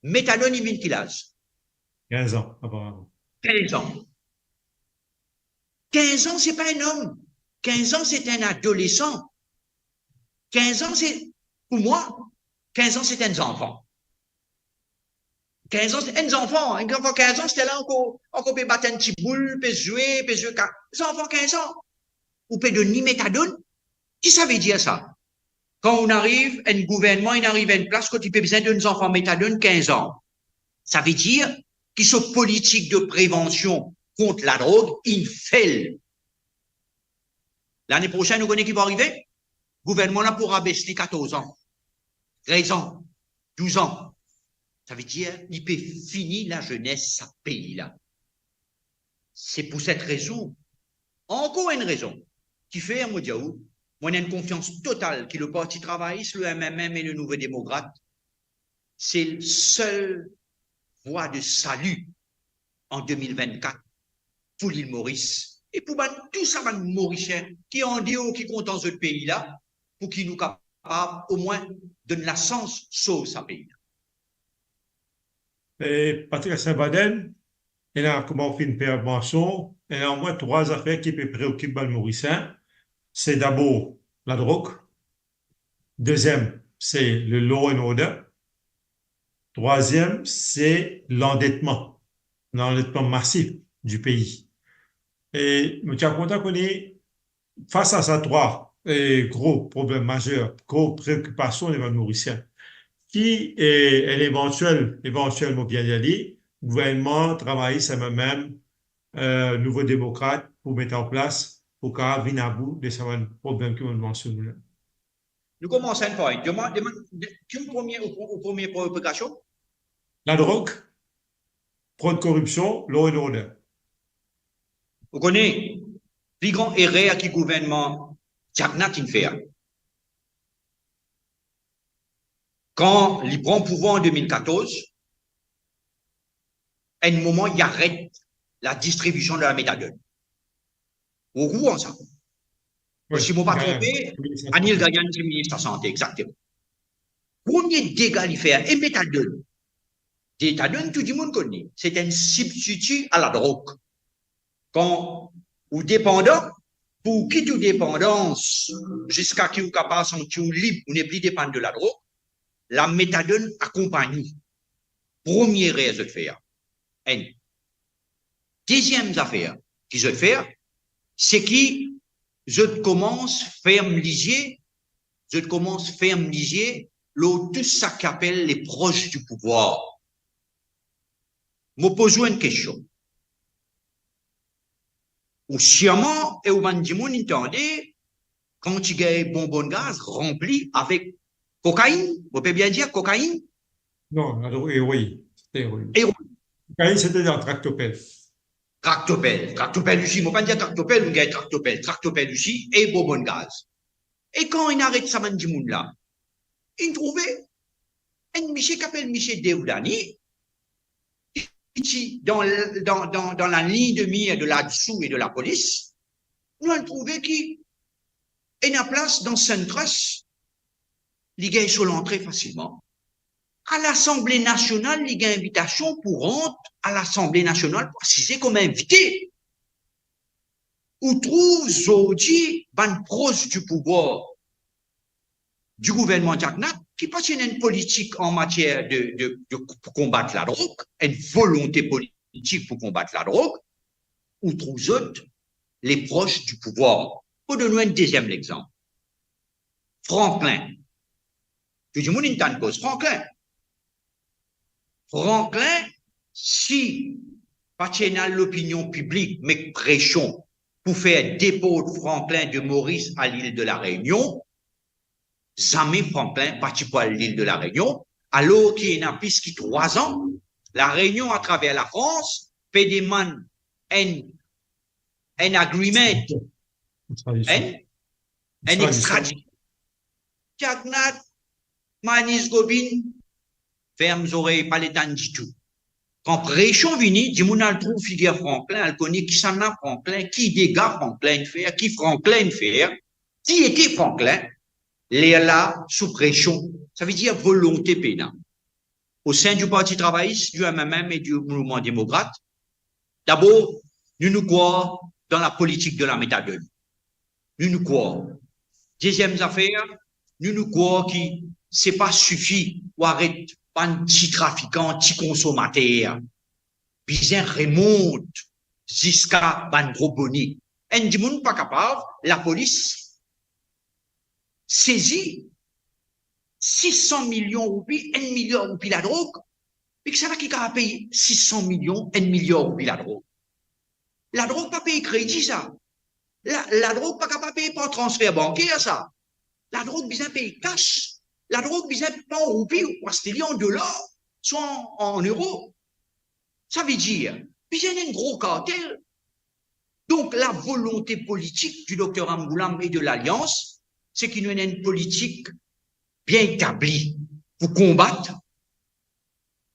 Méthadone, il vient quel âge? 15 ans, apparemment. 15 ans. 15 ans, c'est pas un homme. 15 ans, c'est un adolescent. 15 ans, c'est, pour moi, 15 ans, c'est un enfant. 15 ans, c'est un enfant. Un enfant, 15 ans, c'était là encore peut battre un petit boule, peut jouer. Les enfants, 15 ans. Ou peut donner méthadone. Qui ça veut dire ça? quand on arrive, un gouvernement, il arrive à une place quand il peut besoin d'un enfant méthadone 15 ans. Ça veut dire qu'ils sont politiques de prévention contre la drogue, ils fait. L'année prochaine, vous connaissez qui va arriver? Le gouvernement là pourra baisser 14 ans, 13 ans, 12 ans. Ça veut dire qu'il peut finir la jeunesse à pays là. C'est pour cette raison, encore une raison, qui fait à Modiaou, moi, j'ai une confiance totale que le Parti travailliste, le MMM et le Nouveau Démocrate, c'est le seul voie de salut en 2024 pour l'île Maurice et pour tout ça, les Mauriciens qui en dehors, qui comptent dans ce pays-là, pour qu'ils nous capables au moins de la sens sauver ce pays. Et Patrick Saint-Baden, il a comment fait une prévention, il y a au moins trois affaires qui peuvent préoccuper le Mauricien. C'est d'abord la drogue. Deuxième, c'est le law and order. Troisième, c'est l'endettement massif du pays. Et nous sommes contents qu'on est face à ces trois gros problèmes majeurs, grosses préoccupations des Mauriciens, qui est éventuellement bien aller, gouvernement, travailler, c'est même nouveau démocrate pour mettre en place, pour qu'on vienne à bout de ces problèmes que nous mentionnons. Nous commençons par une demande, au premier préoccupation. La drogue, fraude, corruption, law and order. Vous connaissez le plus grand erreur que le gouvernement Jagnat fait. Quand il prend pouvoir en 2014, à un moment, il arrête la distribution de la méthadone. Au Rouen, ça. Oui, si je ne me pas trompé, Anil Gayan, c'est le ministre de la Santé, exactement. Premier dégât qu'il fait, et méthadone. Méthadone, tout le monde connaît. C'est un substitut à la drogue. Quand vous dépendant, pour quitter une dépendance jusqu'à ce que vous capable de sentir libre, vous n'êtes plus dépendant de la drogue, la méthadone accompagne. Première raison de faire. Deuxième affaire qu'ils veulent faire, c'est qu'ils commencent à fermeliser, tout ça qu'appelle les proches du pouvoir. Je me pose une question. Ou sciemment, et au bandimon, entendez, quand il y a un bonbon de gaz rempli avec cocaïne, vous pouvez bien dire cocaïne? Non, héroïne. C'était héroïne. Cocaïne, c'était dans tractopelle. Tractopelle aussi, je ne peux pas dire tractopelle, on gagne tractopelle aussi, et bonbon de gaz. Et quand il arrête ça, bandimon là, il trouvait un monsieur qui s'appelle Michel Deoudani, dans la ligne de mire de là-dessous et de la police, nous avons trouvé qu'il y a place dans Saint-Trust, il y a sur l'entrée facilement. À l'Assemblée nationale, il y a invitation pour rentrer à l'Assemblée nationale pour assister comme invité. Où trouve aujourd'hui, ban proche du pouvoir du gouvernement Jagnat, qui passe une politique en matière pour combattre la drogue, une volonté politique pour combattre la drogue, ou trouve autres les proches du pouvoir. Pour donner un deuxième exemple. Franklin. Tout le monde entend cause. Franklin, si pas l'opinion publique, mais prêchons pour faire dépôt de Franklin de Maurice à l'île de la Réunion, jamais Franklin parti pour l'île de la Réunion, alors qu'il y a plus de 3 ans, la Réunion à travers la France fait demander un agreement, un extradition. Jagnat, Manis Gobin, ferme les oreilles, pas les temps du tout. Quand Préchon vini, du monde al trouve figure Franklin, elle connaît qui s'en a Franklin, qui dégâts Franklin faire, qui Franklin faire, qui était Franklin, les là sous Préchon. Ça veut dire volonté pénale. Au sein du Parti travailliste, du MMM et du mouvement démocrate, d'abord, nous croyons dans la politique de la méthadone. Nous croyons. Deuxième affaire, nous croyons que c'est pas suffit pour arrêter un petit trafiquant, petit consommateur. Bien remonte jusqu'à un gros bonnet. Un du monde pas capable, la police saisit 600 millions de roupies, 1 milliard de roupies la drogue. Et que ça va qui a payé 600 millions, 1 milliard de roupies la drogue. La drogue pas payer crédit, ça. La drogue pas capable payer par transfert bancaire, ça. La drogue besoin payer cash. La drogue besoin pas en roupies ou en dollars, soit en euros. Ça veut dire, besoin d'un gros cartel. Donc, la volonté politique du docteur Amboulam et de l'Alliance, c'est qu'il y ait une politique bien établie pour combattre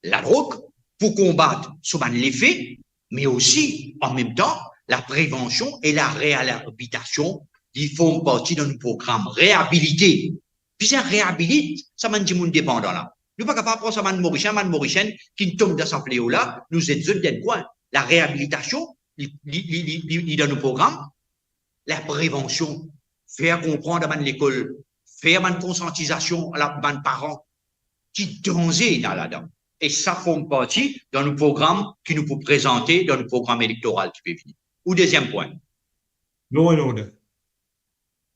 la drogue, pour combattre souvent l'effet, mais aussi, en même temps, la prévention et la réhabilitation, ils font partie de nos programmes. Réhabiliter. Puis ça réhabilite, ça m'a dit mon dépendant là. Nous pas capable de prendre ça man Mauricien, qui tombe dans sa fléau là, nous êtes d'un coin. La réhabilitation, dans nos programmes, la prévention, faire comprendre à l'école, faire une conscientisation à la parents qui danger là-dedans. Et ça forme partie dans nos programmes qui nous peut présenter dans le programme électoral qui peut venir. Ou deuxième point. Law and order.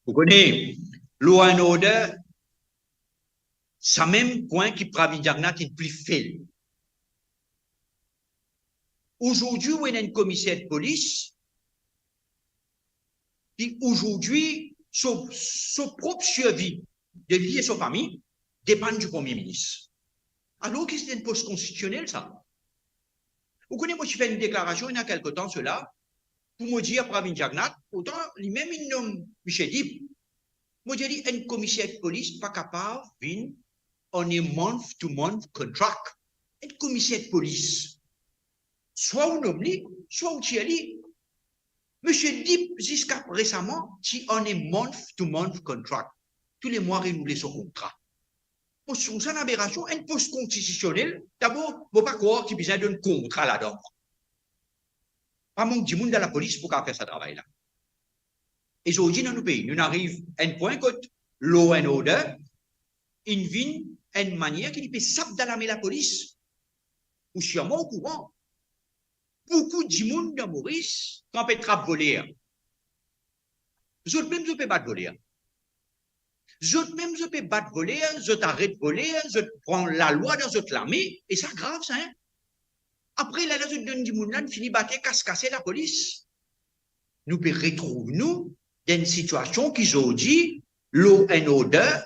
Vous connaissez, law and order, c'est le même point qui pravi diagnat est plus faible. Aujourd'hui, on a un commissaire de police qui aujourd'hui, son propre survie de lier sa famille dépend du Premier ministre. Alors que c'est un poste constitutionnel, ça. Vous connaissez, moi, je fais une déclaration il y a quelque temps, cela, pour me dire, Pravin Jagnat, autant, lui-même, il nomme Michel Dib. Moi, j'ai dit, un commissaire de police pas capable de venir on a month-to-month contract. Un commissaire de police, soit on nomme, soit on tire. Monsieur Dib, jusqu'à récemment, si on est month-to-month contract, tous les mois, renouveler son contrat. C'est une aberration, un poste constitutionnel, d'abord, il ne faut pas croire qu'il y a besoin d'un contrat là-dedans. Pas manque du monde dans la police pour faire ce travail-là. Et aujourd'hui, dans nos pays, nous arrivons à un point que law and order, il vient à une manière qui peut s'abdalamer la police. Ou sûrement au courant. Beaucoup de monde dans Maurice, quand on peut trappe voler, vous autres même, vous pouvez battre voler. Zot même, je peux battre voler, je t'arrête voler, je prends la loi dans votre l'armée, et ça grave, ça, hein. Après, là, je donne du monde, finit battre, casser la police. Nous peut retrouver, nous, dans une situation qui dit, law and order,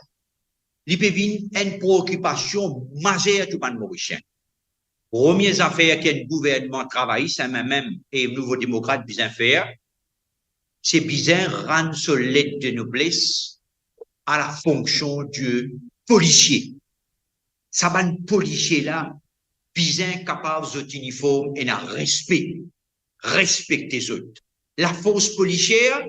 il peut venir une préoccupation majeure du monde mauricien. Première affaire qu'un gouvernement travaille, c'est même, et nouveau démocrate besoin faire, c'est besoin rendre sur l'aide de noblesse à la fonction du policier. Ça va un policier là, bien capable de uniforme et un respect. Respecter les autres. La force policière,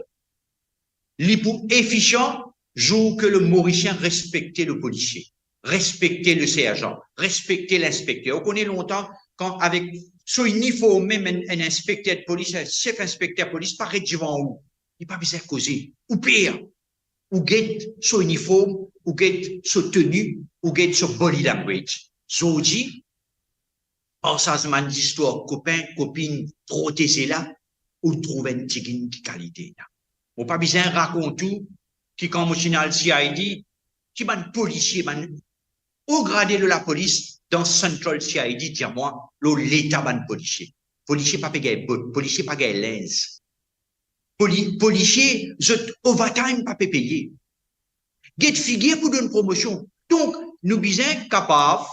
les pour efficient, joue que le Mauricien respectait le policier, respecter le sergent, respecter l'inspecteur. On connaît longtemps quand avec son uniforme, même un inspecteur de police, un chef inspecteur de police, paraît devant où. Il n'y a pas besoin de causer. Ou pire, ou get son uniforme, ou get son tenue, ou get son body language. Zodi, par ça, c'est une histoire, copain, copine, protégé là, ou trouve une petite qualité là. On pas besoin de raconter tout, qui quand moi, le CID, qui m'a policier, au gradé de la police, dans Central CID, dis-moi, l'État m'a policier. Policier pas payé, policier pas payé lens. Policier, overtime pas payé. Get figure pour donner une promotion. Donc, nous sommes capables,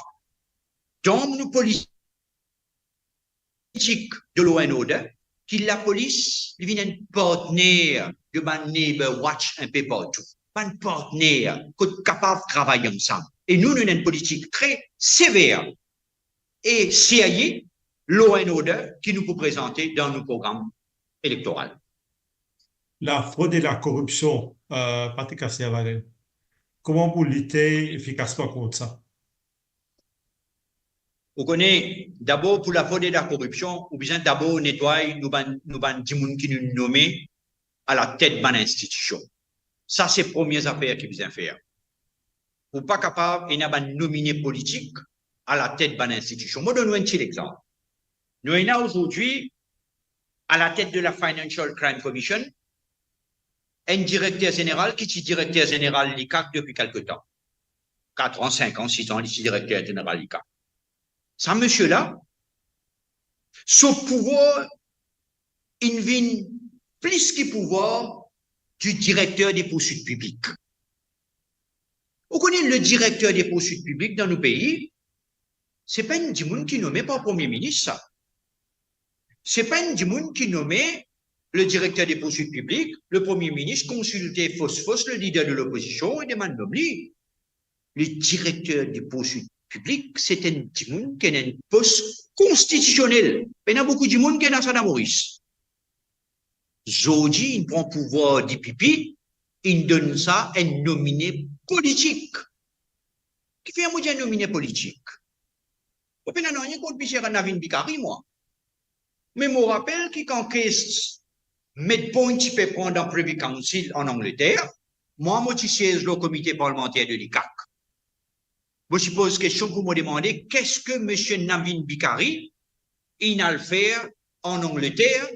dans nos politiques de law and order, que la police devient un partenaire de ma neighbor watch un peu partout. Un partenaire capable de travailler ensemble. Et nous avons une politique très sévère et sérieuse, law and order, qui nous peut présenter dans nos programmes électoraux. La fraude et la corruption, Patrick Assia-Valen, comment vous lutter efficacement contre ça? Vous connaissez, d'abord pour la fraude et la corruption, ou bien d'abord nettoyer nous gens qui nous nomment à la tête de l'institution. Ça, c'est la première affaire qu'il besoin faire. Vous pas capable, il y a un nominé politique à la tête de l'institution. Moi, donne un petit exemple. Nous avons aujourd'hui, à la tête de la Financial Crime Commission, un directeur général qui est directeur général de l'ICAC depuis quelque temps. 4 ans, 5 ans, 6 ans, ici directeur général ICAC. Ça, monsieur-là, son pouvoir, il vient plus que pouvoir du directeur des poursuites publiques. Vous connaissez le directeur des poursuites publiques dans nos pays, c'est pas une dimoun qui nommé par le Premier ministre, ça. C'est pas une dimoun qui nommé le directeur des poursuites publiques, le Premier ministre consultait fausse, le leader de l'opposition, et demande nommé. Le directeur des poursuites publiques, c'est un dimoun qui a un poste constitutionnel. Il y a beaucoup de dimoun qui est dans ça Maurice. Zodi, il prend pouvoir du pipi, il donne ça à un nominé politique. Qui fait un nominé politique? Au final, on y a contre Michel Navin Bikari, moi. Mais je me rappelle qu'en caisse, Medpoint peut prendre en Privy Council en Angleterre, moi, je siège le comité parlementaire de l'ICAC. Je pose question pour me demander qu'est-ce que M. Navin Bikari, il a le faire en Angleterre,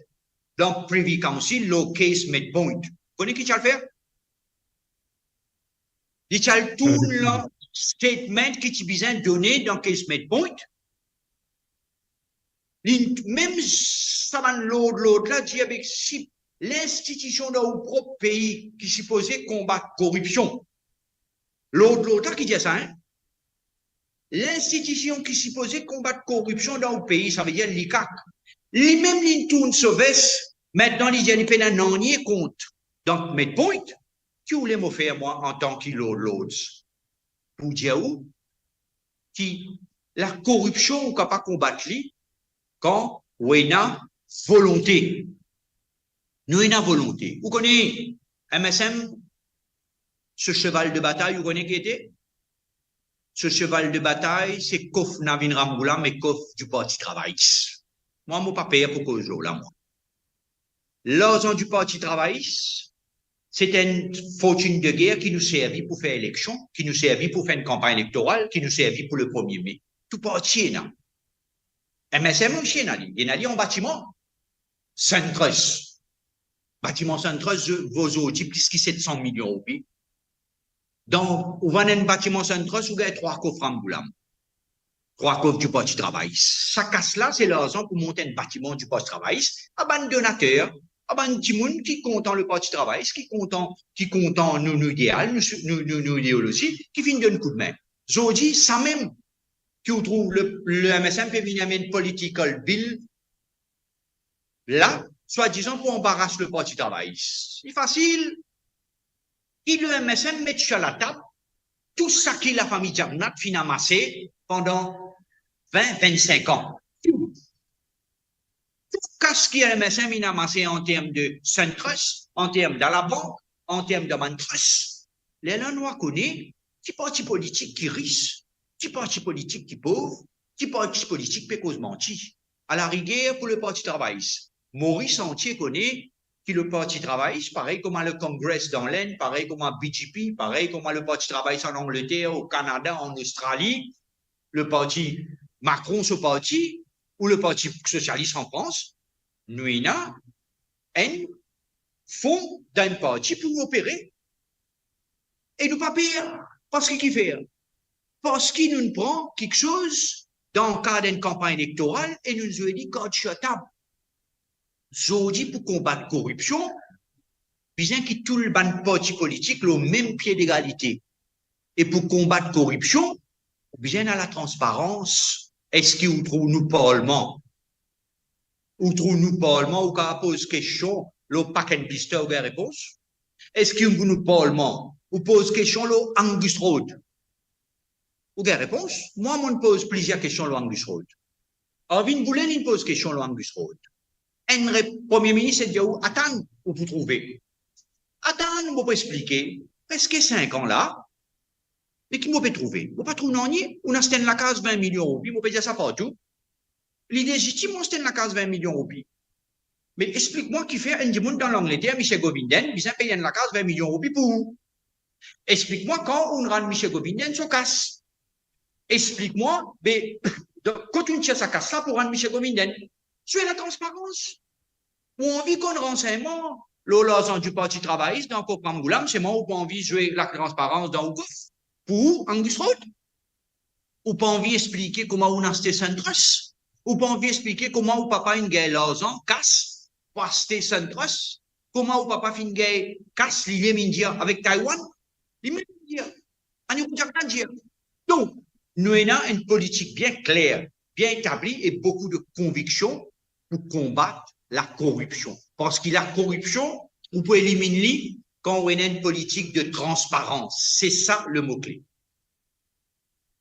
dans Privy Council, le case Medpoint. Vous connaissez qui a le faire? Il a le tout le statement qui est besoin de donner dans case Medpoint. Même ça, l'autre là, dit avec si l'institution dans le propre pays qui est supposé combattre la corruption, l'autre là qui dit ça, hein? L'institution qui est supposée combattre la corruption dans le pays, ça veut dire l'ICAC. Lui-même, il tourne ce veste, maintenant, il dit qu'il a un compte. Donc, Medpoint, qui voulait me faire, moi, en tant que l'autre, pour dire où, qui, la corruption, on ne peut pas combattre lui, quand on a volonté. Nous avons volonté. Vous connaissez MSM, ce cheval de bataille, vous connaissez qui était? Ce cheval de bataille, c'est Kof Navin Ramboula, mais Kof du Parti travailliste. Moi, je ne pas payé pour cause là, moi. L'argent du Parti travailliste, c'est une fortune de guerre qui nous servit pour faire élection, qui nous servit pour faire une campagne électorale, qui nous servit pour le 1er mai. Tout parti est là. MSM aussi est là. Il est là en bâtiment. Centrus. Bâtiment Centrus, vos outils, plus que 700 millions de roupies. Donc, vous vendez un bâtiment Centrus, vous gagnez 3 coffres en boulam. 3 coffres du Parti travailliste. Ça casse là, c'est l'argent pour monter un bâtiment du Parti travailliste. À ban donateur, à ban timoun qui compte le Parti travailliste, qui compte nous idéal, nous idéologie, qui finit d'un coup de main. Zodi, ça même, qui vous trouve le MSM peut venir amener une political bill, là, soi-disant pour embarrasser le Parti travailliste. C'est facile. Et le MSM met sur la table tout ça que la famille Diabnat finit amassé pendant 20-25 ans. Tout ce que le MSM a amassé en termes de Centrus, en termes de la banque, en termes de Mantrus. Les Noirs connaissent qui parti politique qui riche, qui parti politique qui pauvre, qui parti politique qui cause menti. À la rigueur pour le Parti travailliste. Maurice entier connaît qui le Parti travailliste, pareil comme le Congrès dans l'Inde, pareil comme BJP, pareil comme le Parti travailliste en Angleterre, au Canada, en Australie, le Parti Macron, ce parti, ou le Parti socialiste en France, nous avons un fonds d'un parti pour opérer. Et nous pas payer. Parce qu'il fait. Parce qu'il nous prend quelque chose dans le cadre d'une campagne électorale et nous a dit quand je suis à table. Zodi pour combattre la corruption, bien que tout le ban parti politique le même pied d'égalité. Et pour combattre la corruption, bien à la transparence, est-ce qu'il trouve nous parlement? Ou trouve nous parlement ou qu'on pose question, le paquet de pistes ou réponse? Est-ce qu'il nous parlement? Ou pose question le Angus Road? Ou réponse? Moi, je pose plusieurs questions le Angus Road. Arvin Boulen, il pose question le Angus Road. Un premier ministre dit, attends, où vous trouvez? Attends, vous pouvez expliquer. Presque 5 ans là, mais qui vous pouvez trouver? Vous pas trouver non, on a acheté la case 20 millions de roupies, vous pouvez dire ça partout. L'idée légitime, on a la case 20 millions de roupies. Mais explique-moi qui fait un monde dans l'Angleterre, Michel Govinden, il paye la case 20 millions de roupies pour vous. Explique-moi quand on rend Michel Govinden se casse. Explique-moi, mais quand on tire sa casse là pour rendre Michel Govinden, c'est la transparence. Ou envie qu'on renseignement, l'argent du Parti travailliste dans le Coq Mamboulam, c'est moi ou pas envie de jouer la transparence dans le coffre. Pour Angus Road? Ou pas envie d'expliquer comment on a acheté Centrus? Ou pas envie d'expliquer comment ou papa une gueule l'argent casse pour acheter Centrus? Comment ou papa fin gueule casse l'île India avec Taïwan? L'île India. Donc, nous avons une politique bien claire, bien établie et beaucoup de conviction pour combattre la corruption. Parce que la corruption, on peut éliminer quand on a une politique de transparence. C'est ça le mot-clé.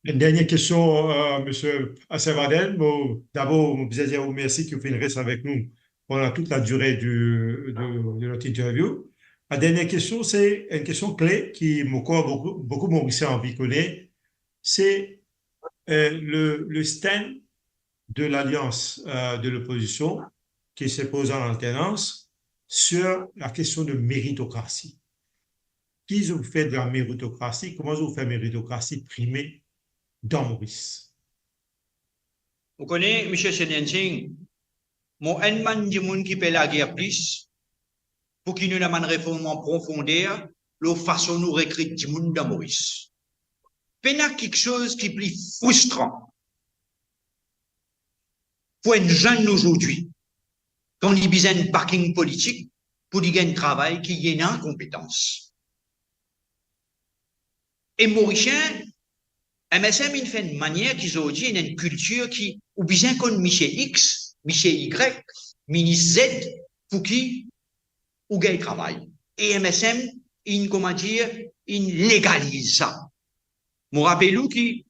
Une dernière question, M. Assevaden. Bon, d'abord, je vous dire merci que vous faites reste avec nous pendant toute la durée de notre interview. La dernière question, c'est une question clé qui beaucoup Mauriciens ont envie de connaître. C'est le stand de l'alliance de l'opposition qui se pose en alternance sur la question de méritocratie. Qui vous fait de la méritocratie? Comment vous faites méritocratie primée dans Maurice? Vous connaissez, M. Sénensing, mon ennemi du monde qui paie la guerre plus, pour qu'il nous ait une réforme en profondeur, la façon nous recruter du monde dans Maurice. Il y a quelque chose qui est plus frustrant pour un jeune aujourd'hui, quand il a un backing politique, pour qu'il ait un travail qui y a une compétence. Et Mauricien, MSM, il fait une manière qu'ils ont dit, une culture qui, ou bien qu'on Michel X, Michel Y, ministre Z, pour qui, ou gagne travail. Et MSM, il, comment dire, il légalise ça. Je me rappelle que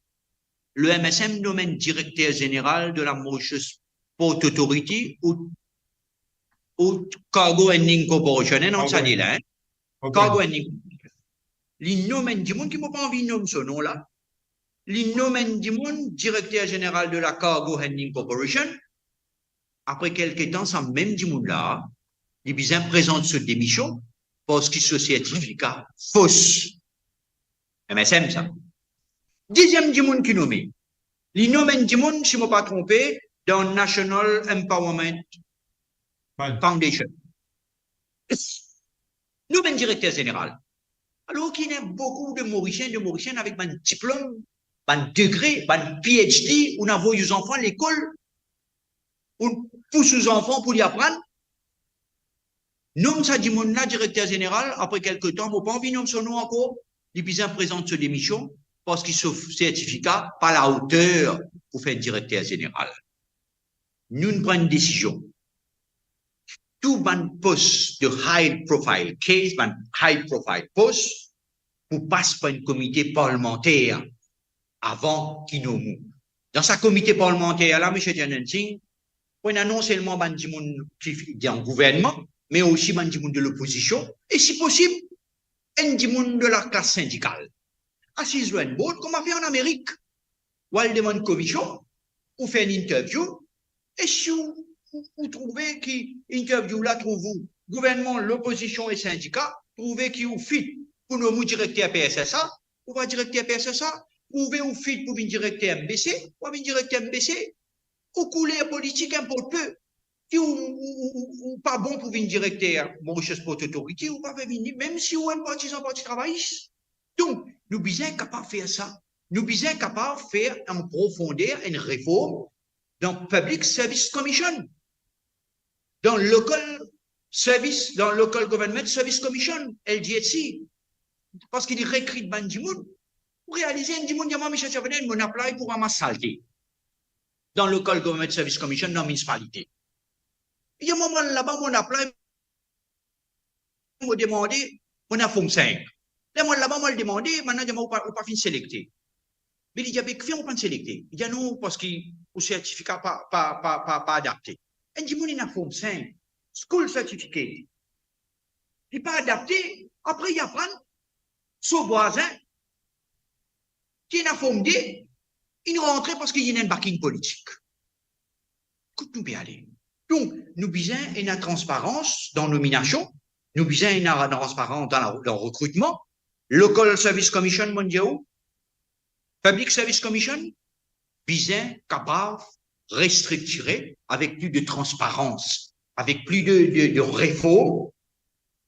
le MSM nomme directeur général de la Mauritius Port Authority ou Cargo Handling Corporation, non, ça dit là, hein? Cargo Handling. Il nomme du monde qui m'a pas envie de nommer ce nom-là. Il nomme du monde directeur général de la Cargo Handling Corporation. Après quelques temps, ça même du monde-là, il bien présente ce démission parce qu'il se certificat fausse. MSM, ça. Dixième du monde qui nomme. Il nomme du monde, si je ne me pas trompé, dans National Empowerment Foundation. Nomme directeur général. Alors qu'il y a beaucoup de Mauriciens avec un diplôme, un degré, un PhD, on envoie les enfants à l'école, on pousse les enfants pour y apprendre. Nomme ça du monde là, directeur général, après quelques temps, on n'a pas envie de nommer son nom encore, il bien présente ce démission, parce qu'il se certificat pas à la hauteur pour faire directeur général. Nous prenons une décision. Tout un poste de high profile case, un high profile poste, pour passer par un comité parlementaire avant qu'il nous mouve. Dans sa comité parlementaire, là, M. Janensing, on a non seulement un petit monde qui est en gouvernement, mais aussi un petit monde de l'opposition, et si possible, un petit monde de la classe syndicale. Assise loin de board, comme on a fait en Amérique, où elle demande une commission, ou fait une interview, et si vous trouvez qui interview là, trouvez-vous gouvernement, l'opposition et syndicat, trouvez qui vous fit pour nous directeur PSSA, ou va directeur PSSA, trouvez vous fit pour une directeur MBC, ou une directeur MBC, ou couler politique importe peu, qui ou pas bon pour une directeur Mauritius Port Authority, ou pas venir, même si vous êtes un partisan parti travailliste. Donc, nous sommes capables de faire ça. Nous sommes capables de faire en profondeur une réforme dans Public Service Commission, dans Local Government Service Commission, LGSC, parce qu'il recrute ban du monde. Pour réaliser un du monde, il y a Michel Chavanel, mon apply pour ramasser saleté. Dans Local Government Service Commission, dans la municipalité. Il y a un moment là-bas, mon apply, me demander, on a forme 5. Là-bas, moi, le demander, maintenant, je ne pas fin sélecté. Mais il y a des clients qui pas sélecté. Il y a non, parce que le certificat pas adapté. Et du monde, il a forme 5. School certificate. Il n'est pas adapté. Après, il apprend. Son voisin, qui est en forme D, il rentre parce qu'il y a un backing politique. Écoute, nous bien aller. Donc, nous besoin une transparence dans la nomination. Nous besoin une transparence dans le recrutement. Local Service Commission mondial, Public Service Commission, besoin capable restructurer avec plus de transparence, avec plus de réformes,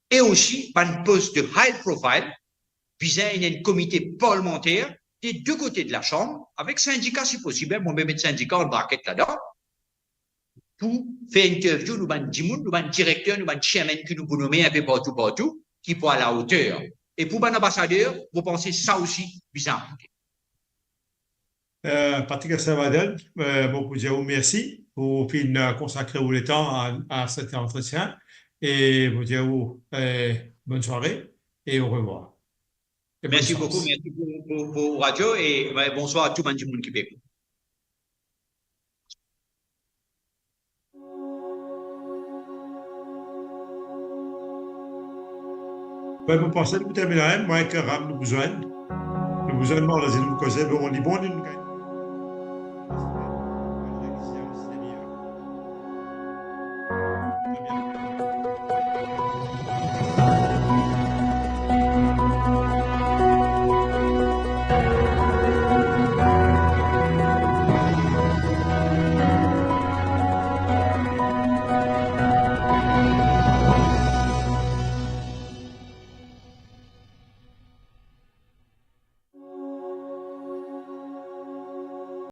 et aussi un poste de high profile, puis il y a un comité parlementaire des deux côtés de la Chambre, avec syndicats si possible, moi-même mettre syndicat en braquette là-dedans, pour faire une interview, nous avons 10 personnes, nous avons un directeur, nous avons un chairman qui nous nommer un peu partout, qui pour à la hauteur. Et pour l'ambassadeur, vous pensez ça aussi, bizarre. Patrick Savadel, bon, pour dire merci pour consacrer le temps à cet entretien et vous dire bonne soirée et au revoir. Et bonne Merci beaucoup, chance. merci pour radio et bonsoir à tout le monde qui écoute. Vous pensez que vous terminez, moi, que nous besoin de manger, on dit bon, nous